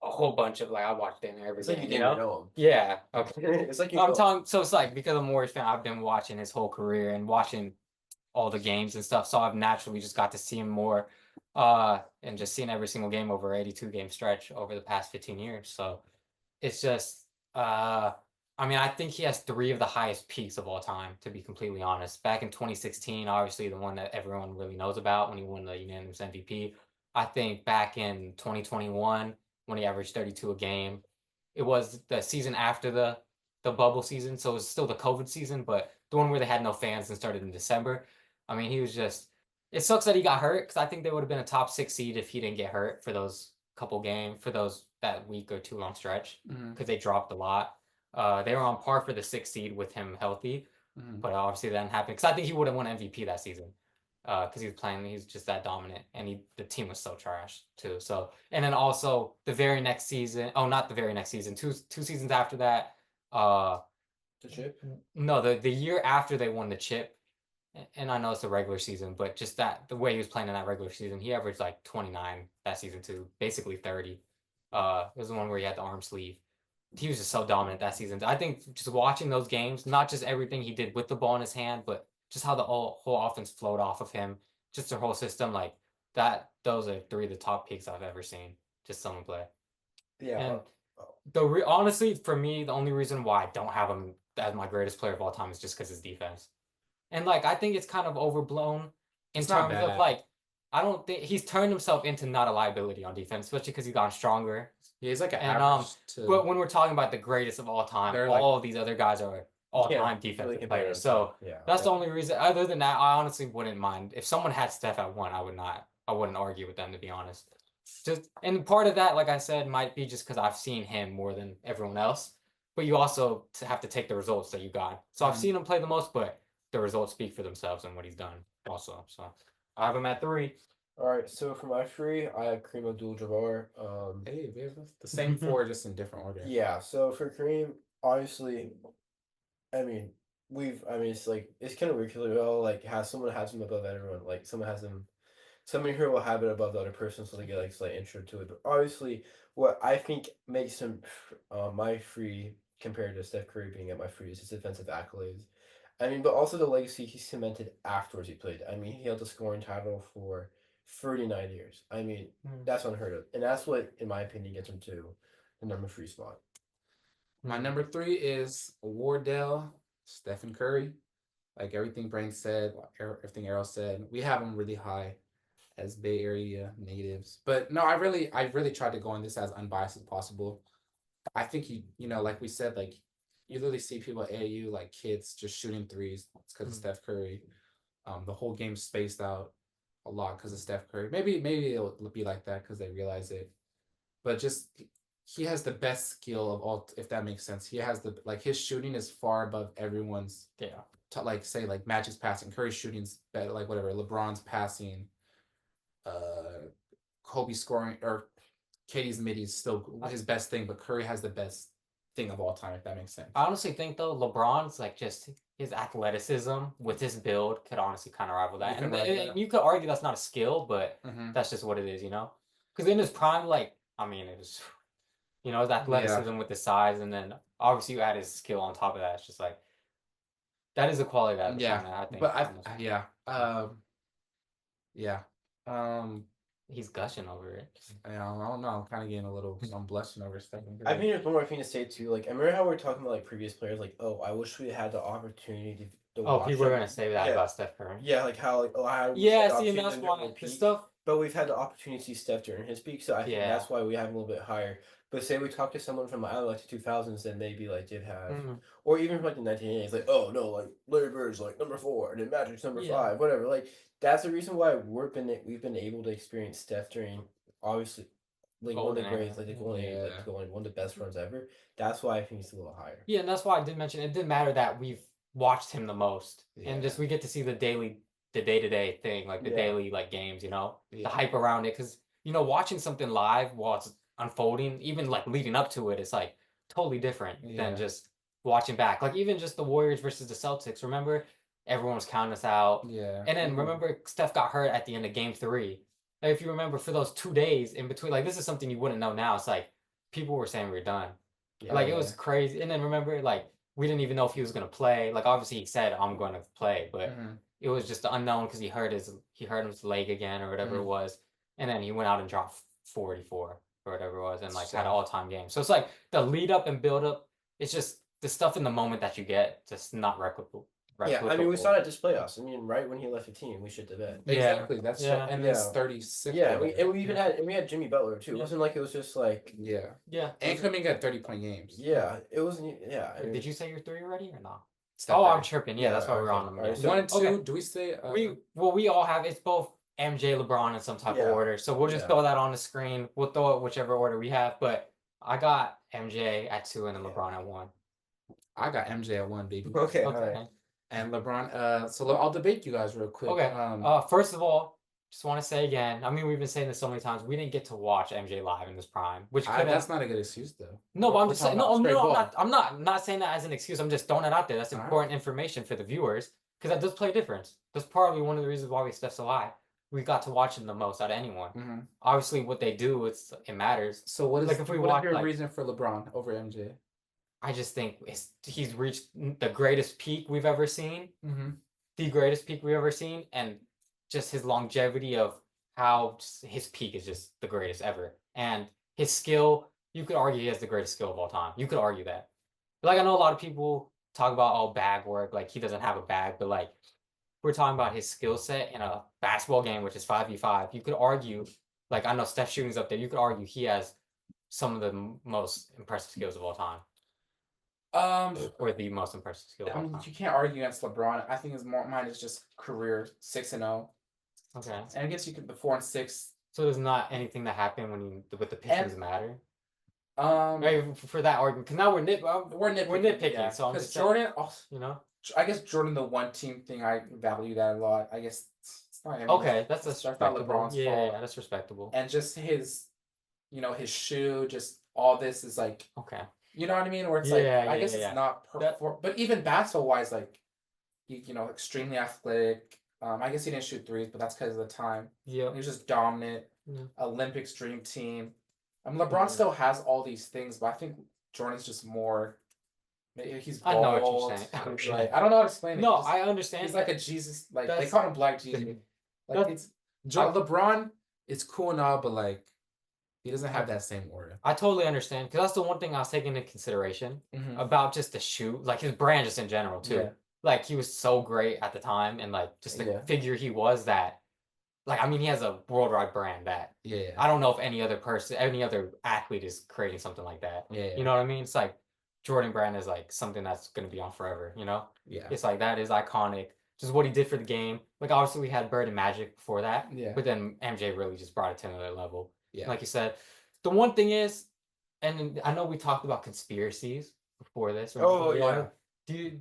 a whole bunch of I watched damn near every It's like game, you you didn't know? know him. Yeah. Okay. It's like you I'm know talking. So it's like because I'm a Warriors fan, I've been watching his whole career and watching all the games and stuff. So I've naturally just got to see him more, and just seeing every single game over 82 game stretch over the past 15 years. So it's just, I mean, I think he has 3 of the highest peaks of all time, to be completely honest. Back in 2016, obviously the one that everyone really knows about when he won the unanimous MVP. I think back in 2021 when he averaged 32 a game, it was the season after the bubble season, so it was still the COVID season, but the one where they had no fans and started in December. I mean, he was just. It sucks that he got hurt because I think they would have been a top 6 seed if he didn't get hurt for those couple games, for that week or 2 long stretch, because they dropped a lot. They were on par for the 6th seed with him healthy, but obviously that didn't happen because I think he would have won MVP that season. Because he was playing, he's just that dominant, and the team was so trash too. So, and then also the very next season, not the very next season, two seasons after that, the chip. no, the year after they won the chip, and I know it's the regular season, but just the way he was playing in that regular season, he averaged like 29 that season too, basically 30. It was the one where he had the arm sleeve. He was just so dominant that season. I think just watching those games, not just everything he did with the ball in his hand, but just how the whole offense flowed off of him, just their whole system, like that. Those are 3 of the top peaks I've ever seen. Just someone play. Yeah. And honestly, for me, the only reason why I don't have him as my greatest player of all time is just because his defense. And I think it's kind of overblown in It's not terms of bad. I don't think he's turned himself into not a liability on defense, especially because he's gotten stronger. Yeah, he's like an And average but when we're talking about the greatest of all time, They're all of these other guys are all-time really defensive compare them players. to- So yeah, that's the only reason. Other than that, I honestly wouldn't mind if someone had Steph at 1. I wouldn't argue with them, to be honest. And part of that, like I said, might be just because I've seen him more than everyone else. But you also have to take the results that you got. So I've seen him play the most, but the results speak for themselves and what he's done also. So I have him at 3. All right, so for my 3, I have Kareem Abdul-Jabbar. Hey, we have the same 4, just in different order. Yeah, so for Kareem, obviously, I mean, it's it's kind of weird because someone has him above everyone. Like somebody here will have it above the other person, so they get like slight intro to it. But obviously, what I think makes him my 3 compared to Steph Curry being at my 3 is his defensive accolades. I mean, but also the legacy he cemented afterwards he played. I mean, he held the scoring title for 39 years. I mean, that's unheard of. And that's what, in my opinion, gets him to the number 3 spot. My number 3 is Wardell Stephen Curry. Like everything Brain said, everything Errol said, we have him really high as Bay Area natives. But no, I really tried to go on this as unbiased as possible. I think like we said, like you literally see people at AAU, like kids just shooting threes. It's because of Steph Curry. The whole game spaced out a lot because of Steph Curry. Maybe it'll be like that because they realize it. But just he has the best skill of all, if that makes sense. He has his shooting is far above everyone's. Yeah. Say Magic's passing, Curry's shooting's better, like whatever. LeBron's passing, Kobe scoring, or KD's midi is still his best thing, but Curry has the best thing of all time, if that makes sense. I honestly think though LeBron's just his athleticism with his build could honestly kind of rival that. And you could argue that's not a skill, but that's just what it is, Because in his prime, it was, his athleticism with the size, and then obviously you add his skill on top of that. It's just that is a quality that I think. But he's gushing over it. I don't know. I'm kind of getting a little. I'm blushing over stuff. I think there's one more thing to say too. Like, I remember how we were talking about previous players. Like, oh, I wish we had the opportunity to watch people are them. gonna say that about Steph Curry. Yeah, like how I wish Yeah, I had the see, and opportunity that's to why during the peak, stuff. But we've had the opportunity to see Steph during his peak, so I think that's why we have him a little bit higher. But say we talk to someone from I don't know, like the 2000s that maybe like did have, Mhm. or even from like the 1980s, like oh no, like Larry Bird's like number 4 and then Magic's number Yeah. 5, whatever. Like that's the reason why we've been able to experience Steph during obviously like one of the Golden era. greatest, like the golden age, like Yeah. going one of the best runs ever. That's why I think he's a little higher. Yeah, and that's why I did mention it didn't matter that we've watched him the most, and Yeah. just we get to see the day-to-day thing, like the Yeah. daily like games, Yeah. the hype around it, because watching something live while it's unfolding, even like leading up to it, it's like totally different Yeah. than just watching back. Like even just the Warriors versus the Celtics. Remember, everyone was counting us out, Yeah. and then Mhm. remember Steph got hurt at the end of Game 3. Like if you remember, for those 2 days in between, like this is something you wouldn't know now. It's like people were saying we were done. Yeah. Like it was crazy. And then remember, like we didn't even know if he was gonna play. Like obviously he said I'm going to play, but Mhm. it was just the unknown because he hurt his leg again or whatever it Mhm. was, and then he went out and dropped 44 or whatever it was, and like had an So- all-time game. So it's like the lead up and build up. It's just the stuff in the moment that you get, just not replicable. Yeah, I mean, we saw it at this playoffs. I mean, right when he left the team, we shit the bed. Yeah. Exactly. That's Yeah. and this Yeah. 36. Yeah, player. and we even had Jimmy Butler too. It Yeah. wasn't like it was just like Yeah. Yeah. And coming at 30-point games. yeah, it wasn't yeah. I mean, Did you say your 3 already or not? Steph Oh, I'm Curry. tripping. Yeah, that's why we're okay. on them. Alright, Yeah. so- 1 and 2. Okay. Do we say We all have it's both MJ, LeBron in some type Yeah. of order. So we'll just Yeah. throw that on the screen. We'll throw it whichever order we have. But I got MJ at 2 and then Yeah. LeBron at 1. I got MJ at 1, baby. Okay, Okay. alright. And LeBron. So I'll debate you guys real quick. Okay. Um, First of all, just want to say again. I mean, we've been saying this so many times. We didn't get to watch MJ live in this prime, which could that's not a good excuse though. No, but I'm We're just saying. talking No, about no, straight I'm ball. not saying that as an excuse. I'm just throwing it out there. That's Alright. important information for the viewers because that does play a difference. That's probably one of the reasons why we Steph's so high. We got to watch him the most out of anyone. Mhm. Obviously, what they do, it matters. So what is Like, if we what watch, is your like- reason for LeBron over MJ? I just think he's reached the greatest peak we've ever seen, Mm-hmm. the greatest peak we've ever seen, and just his longevity of how his peak is just the greatest ever. And his skill, you could argue he has the greatest skill of all time. You could argue that. Like I know a lot of people talk about all bag work, like he doesn't have a bag, but like we're talking about his skill set in a basketball game, which is 5v5. You could argue, like I know Steph shooting's up there. You could argue he has some of the most impressive skills of all time, or the most impressive skill of I all mean, time. you can't argue against LeBron. I think mine is just career 6-0, Okay, and I guess you could the 4 and 6. so there's not anything that happened when with the Pistons matter. Um, For that argument, because now we're we're nitpicking. yeah, so I'm because just saying, Jordan. you know. I guess Jordan, the one team thing, I value that a lot. I guess it's not him. Okay, that's That's not respectable. LeBron's Yeah, fault. yeah, that's respectable. And just his, his shoe, just all this is like, Okay. you know what I mean? Where it's Yeah, like, yeah, I guess yeah. it's not That- but even basketball wise, like, extremely athletic. I guess he didn't shoot threes, but that's because of the time. Yeah. He was just dominant. Yeah. Olympics dream team. LeBron still has all these things, but I think Jordan's just more. Maybe he's I know what you're bald, saying. he's like, I don't know how to explain it. No, He's, I understand. he's like a Jesus. Like they That's- call him Black Jesus. Like That's- LeBron is cool and all, but like he doesn't have that same aura. I totally understand because that's the one thing I was taking into consideration Mhm. about just the shoe, like his brand just in general too. Yeah. Like he was so great at the time, and like just the Yeah. figure he was that. Like I mean, he has a worldwide brand that Yeah. I don't know if any other athlete is creating something like that. Yeah. You know what I mean? It's like Jordan Brand is like something that's gonna be on forever. You know? Yeah. It's like that is iconic. Just what he did for the game. Like obviously we had Bird and Magic before that, Yeah. but then MJ really just brought it to another level. Yeah. Like you said, the one thing is, and I know we talked about conspiracies before this. or Oh, before we yeah. wanted-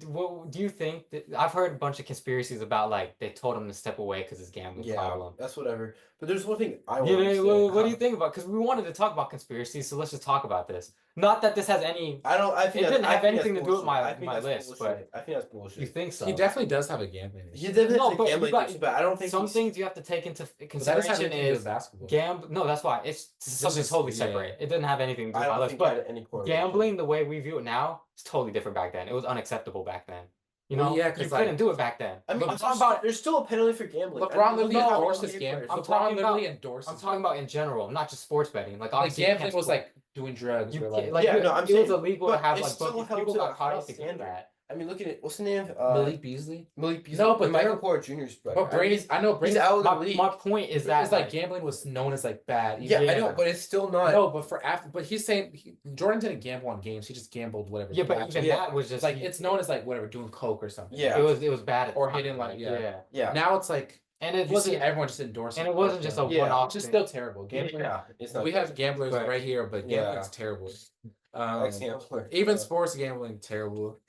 what do you think that I've heard a bunch of conspiracies about like they told him to step away because his gambling Yeah, problem. that's whatever. But there's one thing I want You to know, say. what do you think about? Because we wanted to talk about conspiracies, so let's just talk about this. Not that this has any. I don't. I think It that's- didn't I have think that's anything to do with bullshit. my- I think my that's list, bullshit. I think that's bullshit. You think so? He definitely does have a gambling He issue. definitely No, has but a you gambling got- issue, but I don't think Some he's- things you have to take into But that doesn't have consideration anything to do with is basketball. No, that's why it's something just- totally yeah. separate. It doesn't have anything to do I with my don't list. think But that any correlation. gambling, the way we view it now, is totally different back then. It was unacceptable back then. You know, Well, yeah, you 'cause, couldn't like- do it back then. I mean, I'm talking about. there's still a penalty for gambling. LeBron literally no, endorses NBA gambling. players. I'm LeBron talking literally about- endorses. I'm talking about in general, not just sports betting. Like like obviously, you can't gambling was sport- like doing drugs. you or can't, like, like Yeah, no, I'm it was saying, illegal to but have it's like still bookies. held People to a got high caught to do standard. that. I mean, look at it. What's the name? Malik Beasley. Malik Beasley. No, but and Michael they're- Porter Jr.'s brother. But Brady's, I know he's Brady's out of the My, league. my point is that that like gambling was known as like bad. Yeah, I even- know, but it's still not. No, but for after, but he's saying Jordan didn't gamble on games. He just gambled whatever. yeah, but match. even Yeah. that was it's just like it's known as like whatever doing coke or something. Yeah. it was bad at the Or time, hitting, like, yeah. Yeah. Now it's like and it you see wasn't everyone just endorsing. and it wasn't just a Yeah. one-off. Which is thing. still terrible. Gambling. Yeah. It's not. We have gamblers But- right here, but Yeah. gambling's terrible. Ex-gambler. Even Yeah. sports gambling terrible.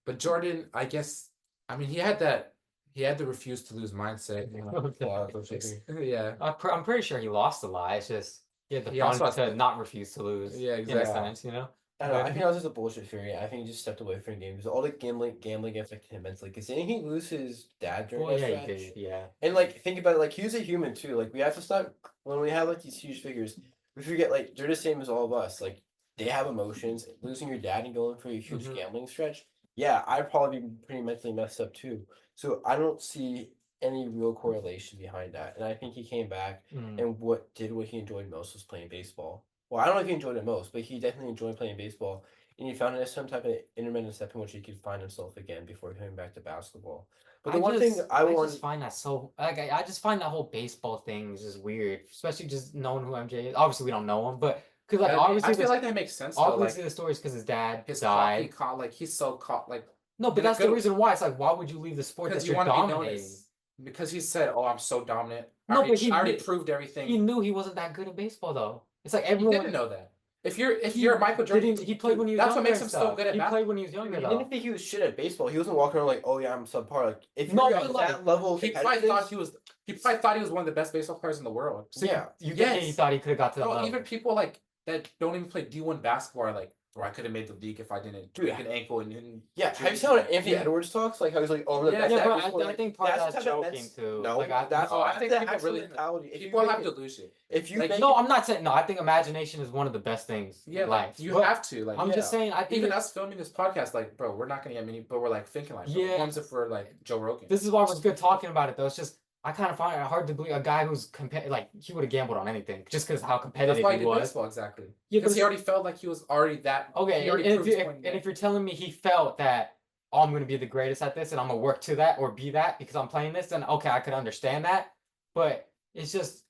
But Jordan, I guess, I mean, he had the refuse to lose mindset. you know. Wow, that's interesting. Yeah. I'm pretty sure he lost a lot. It's just he had the He also fun has- to not refuse to lose. Yeah, In a exactly. sense, you know. I don't know. I think that was just a bullshit theory. I think he just stepped away from the game because all the gambling affected him mentally. Because didn't he lose his dad during Well, that yeah, he stretch? did. Yeah. And like, think about it. Like, he was a human too. Like, we have to stop when we have like these huge figures. We forget like they're the same as all of us. Like, they have emotions. Losing your dad and going for a huge Mhm. gambling stretch. Yeah, I'd probably be pretty mentally messed up too. So I don't see any real correlation behind that. And I think he came back Mm. and what he enjoyed most was playing baseball. Well, I don't know if he enjoyed it most, but he definitely enjoyed playing baseball. And he found some type of intermittent step in which he could find himself again before coming back to basketball. But the one thing I want, just find that so like I just find that whole baseball thing is just weird, especially just knowing who MJ is. Obviously, we don't know him, but because like obviously, I feel the, like that makes sense. Though. obviously Like the story is because his dad his died. caught, like he's so caught, like No, but in a that's the good- reason why. It's like, why would you leave the sport because that you you're want to be dominating? noticed. Because he said, "Oh, I'm so dominant." No, I but he already knew- proved everything. He knew he wasn't that good at baseball, though. It's like He everyone didn't know that. If you're he Michael Jordan, didn't- he played when he was that's what younger makes and him so stuff. good at He basketball. played when he was younger, he though. didn't think he was shit at baseball. He wasn't walking around like, oh yeah, I'm subpar. Like, if No, you're but at like- that level, of He probably thought competitiveness- he probably thought he was one of the best baseball players in the world. So Yeah. you think Yes. he thought he could have got to that No, level? even people like that don't even play D1 basketball are like, bro, I could have made the league if I didn't Dude, break an ankle and Yeah, have you seen how Anthony Yeah. Edwards talks? Like how he's like, oh, the Yeah, best yeah, at but baseball, I like, think part of the that's type of joking mens- too. No, Like, that's Oh, I that's think the people actual really- mentality. If you people make have it- delusion. if you like, make No, it- I'm not saying no. I think imagination is one of the best things Yeah, in like life. you But have to. Like I'm just saying. I think even us filming this podcast, like, bro, we're not gonna get many, but we're like thinking like, bro, Yeah. what comes if we're like Joe Rogan? this is why we're good talking about it, though. It's just I kind of find it hard to believe a guy who's like he would have gambled on anything just because how That's competitive why he he did was. baseball exactly. Yeah, Because but he already felt like he was already that. Okay, he already and, proved his if, point and in if you're telling me he felt that oh, I'm going to be the greatest at this and I'm going to work to that or be that because I'm playing this, then okay, I could understand that. But it's just,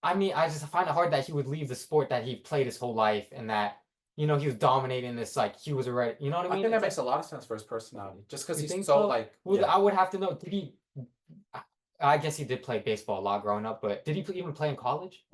I mean, I just find it hard that he would leave the sport that he played his whole life and that, you know, he was dominating this, like he was already, you know what I I mean? think that It's makes a lot of sense for his personality. Just because You he's think so so? like, Well, yeah. I would have to know, did he, I guess he did play baseball a lot growing up, but did he even play in college?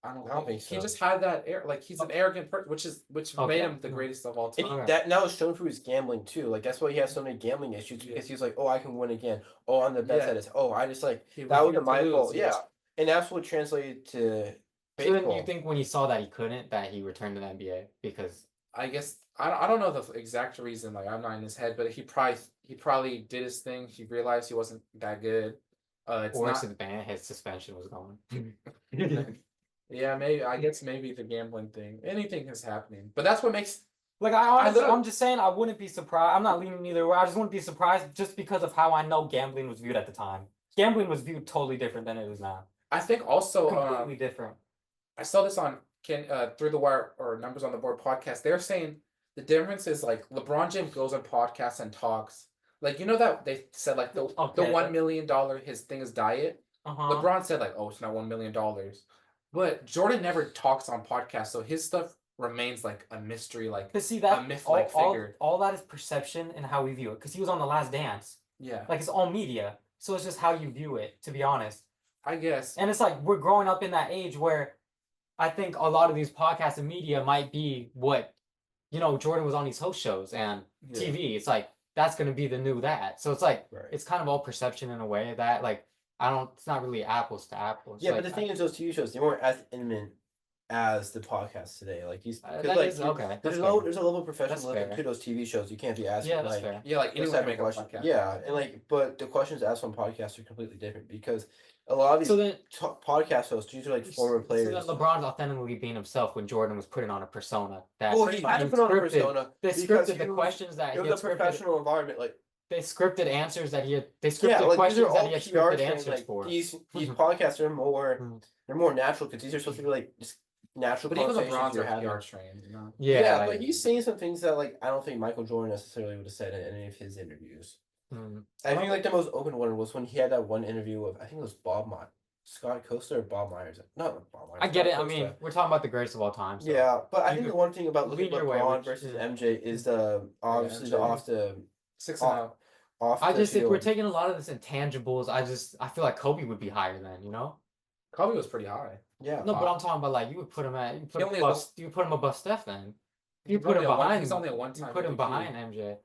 I don't, I don't think He so. just had that air, like he's an arrogant person, which Okay. made him the greatest of all And time. Okay. that now is shown through his gambling too. Like that's why he has so many gambling issues because he's like, oh, I can win again. Oh, I'm the best Yeah. at this. Oh, I just like He that was refused my to lose, fault. Yeah, and that's what translated to So baseball. then you think when he saw that he couldn't, that he returned to the NBA because I guess I don't know the exact reason. Like I'm not in his head, but he probably did his thing. He realized he wasn't that good. It's or not. his suspension was gone. Yeah, maybe I guess maybe the gambling thing. Anything is happening, but that's what makes. Like I honestly, literally- I'm just saying I wouldn't be surprised. I'm not leaning either way. I just wouldn't be surprised just because of how I know gambling was viewed at the time. Gambling was viewed totally different than it is now. I think also Completely different. I saw this on Through the Wire or Numbers on the Board podcast. They're saying the difference is like LeBron James goes on podcasts and talks. Like you know that they said like the Okay. $1 million his thing is diet. Uh-huh. LeBron said like, oh, it's not $1 million. But Jordan never talks on podcasts, so his stuff remains like a mystery. Like Cause see that myth-like figure. all that is perception and how we view it. Cause he was on The Last Dance. yeah, Like it's all media. So it's just how you view it, to be honest. I guess. And it's like we're growing up in that age where I think a lot of these podcasts and media might be what, you know, Jordan was on these host shows and Yeah. TV. It's like that's gonna be the new that. So it's like Right. it's kind of all perception in a way that like it's not really apples to apples. Yeah, Like, but the thing is, those TV shows they weren't as intimate as the podcast today. Like these, that like is- okay. there's That's a level, fair. there's a level of professionalism fair. to those TV shows. You can't be asking Yeah, that's like fair. Yeah, like those anyone type can of make a questions. podcast. Yeah, and like, but the questions asked on podcasts are completely different because a lot of these So then podcast hosts, these are like former players. So then LeBron's authentically being himself when Jordan was putting on a persona that Well, he had to put on a scripted- persona. They because scripted the he was- questions that It he was had a scripted. professional environment. Like They scripted answers that he had. They scripted yeah, like these questions are that all he had PR scripted trained. answers Like for. these Mhm. podcasts are more Mhm. they're more natural because these are supposed to be like just natural But even conversations LeBron's you're are having. PR trained, you know. Yeah, like, but he's saying some things that like I don't think Michael Jordan necessarily would have said in any of his interviews. mm, I think like the most open one was when he had that one interview with I think it was Scott Costa or Bob Myers. Not Bob Myers. I get Scott it. I mean, Costa. we're talking about the greatest of all time. So. Yeah, but I You think could the one thing about looking at lean your way, LeBron which- versus yeah. MJ is the obviously the MJ. 6-0. off I the just think we're field. taking a lot of this intangibles. I feel like Kobe would be higher than, you know? Kobe was pretty high. Yeah, No, but I'm talking about like you would put him at you put He him only above, was- you put him above Steph then. You He's put him only a one- behind. he's only a You one-time put him MVP. behind MJ.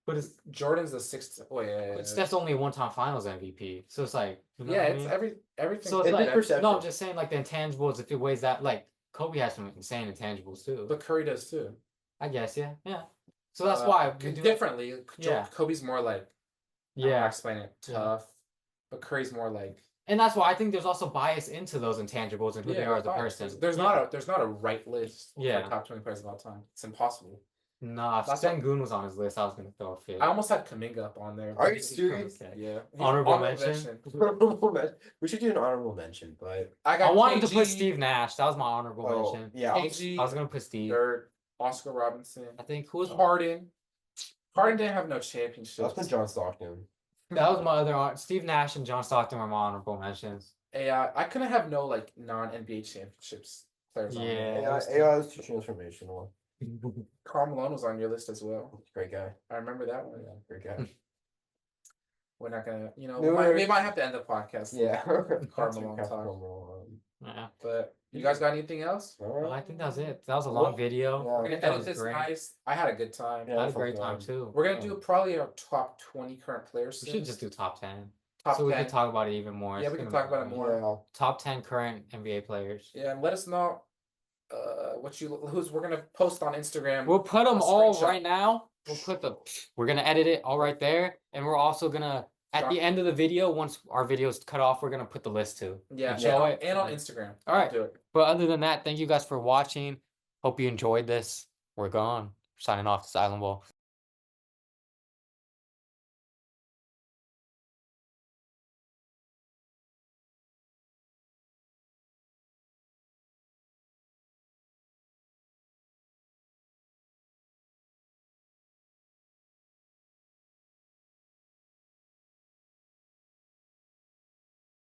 But it's Jordan's the sixth. Oh yeah. but Steph's only a one-time Finals MVP, so it's like you know Yeah, what I it's mean? everything. So it's It's like big perception. no, I'm just saying like the intangibles. If it weighs that, like Kobe has some insane intangibles too. But Curry does too. I guess yeah. So that's why we do differently. Yeah. Kobe's more like I don't know how to Yeah, explain it, Yeah. tough. But Curry's more like and that's why I think there's also bias into those intangibles and who they are as a bias. person. There's not a right list Yeah. for top 20 players of all time. It's impossible. Nah, if That's Sengun was on his list, I was gonna throw a fit. I almost had Kaminga up on there. Are but you he's- serious? Okay. Yeah. He's Honorable mention? honorable mention. We should do an honorable mention, but I got I wanted to put KG, Steve Nash. That was my honorable oh mention. yeah, KG, I was gonna put Steve. third, Oscar Robinson, I think who was Harden. Harden didn't have no that's championships. been John Stockton. that was my other Steve Nash and John Stockton were my honorable mentions. AI. I couldn't have no like non-NBA championships players. on Yeah. there. AI, AI is too transformational. Karl Malone was on your list as well. Great guy. I remember that one. Great guy. We're not gonna, you know, No, we might have to end the podcast. Yeah. Karl Malone talk. Yeah. But you guys got anything else? Well, I think that was it. That was a long video. Yeah. We're I gonna think that edit was this great. nice. I had a good time. Yeah. I had a that great felt time good. too. We're gonna Yeah. do probably our top 20 current players. We soon. should just do top 10. top so we 10. can talk about it even more. Yeah, It's we can gonna talk be about it fun. more. Yeah. Top 10 current NBA players. Yeah, and let us know who's we're gonna post on Instagram. We'll put them a all screenshot. right now. We're gonna edit it all right there, and we're also gonna at the end of the video, once our video's cut off, we're gonna put the list too. Yeah, and show it. and on Instagram. All right. Do it. But other than that, thank you guys for watching. Hope you enjoyed this. We're gone. Signing off. This is Island Ball.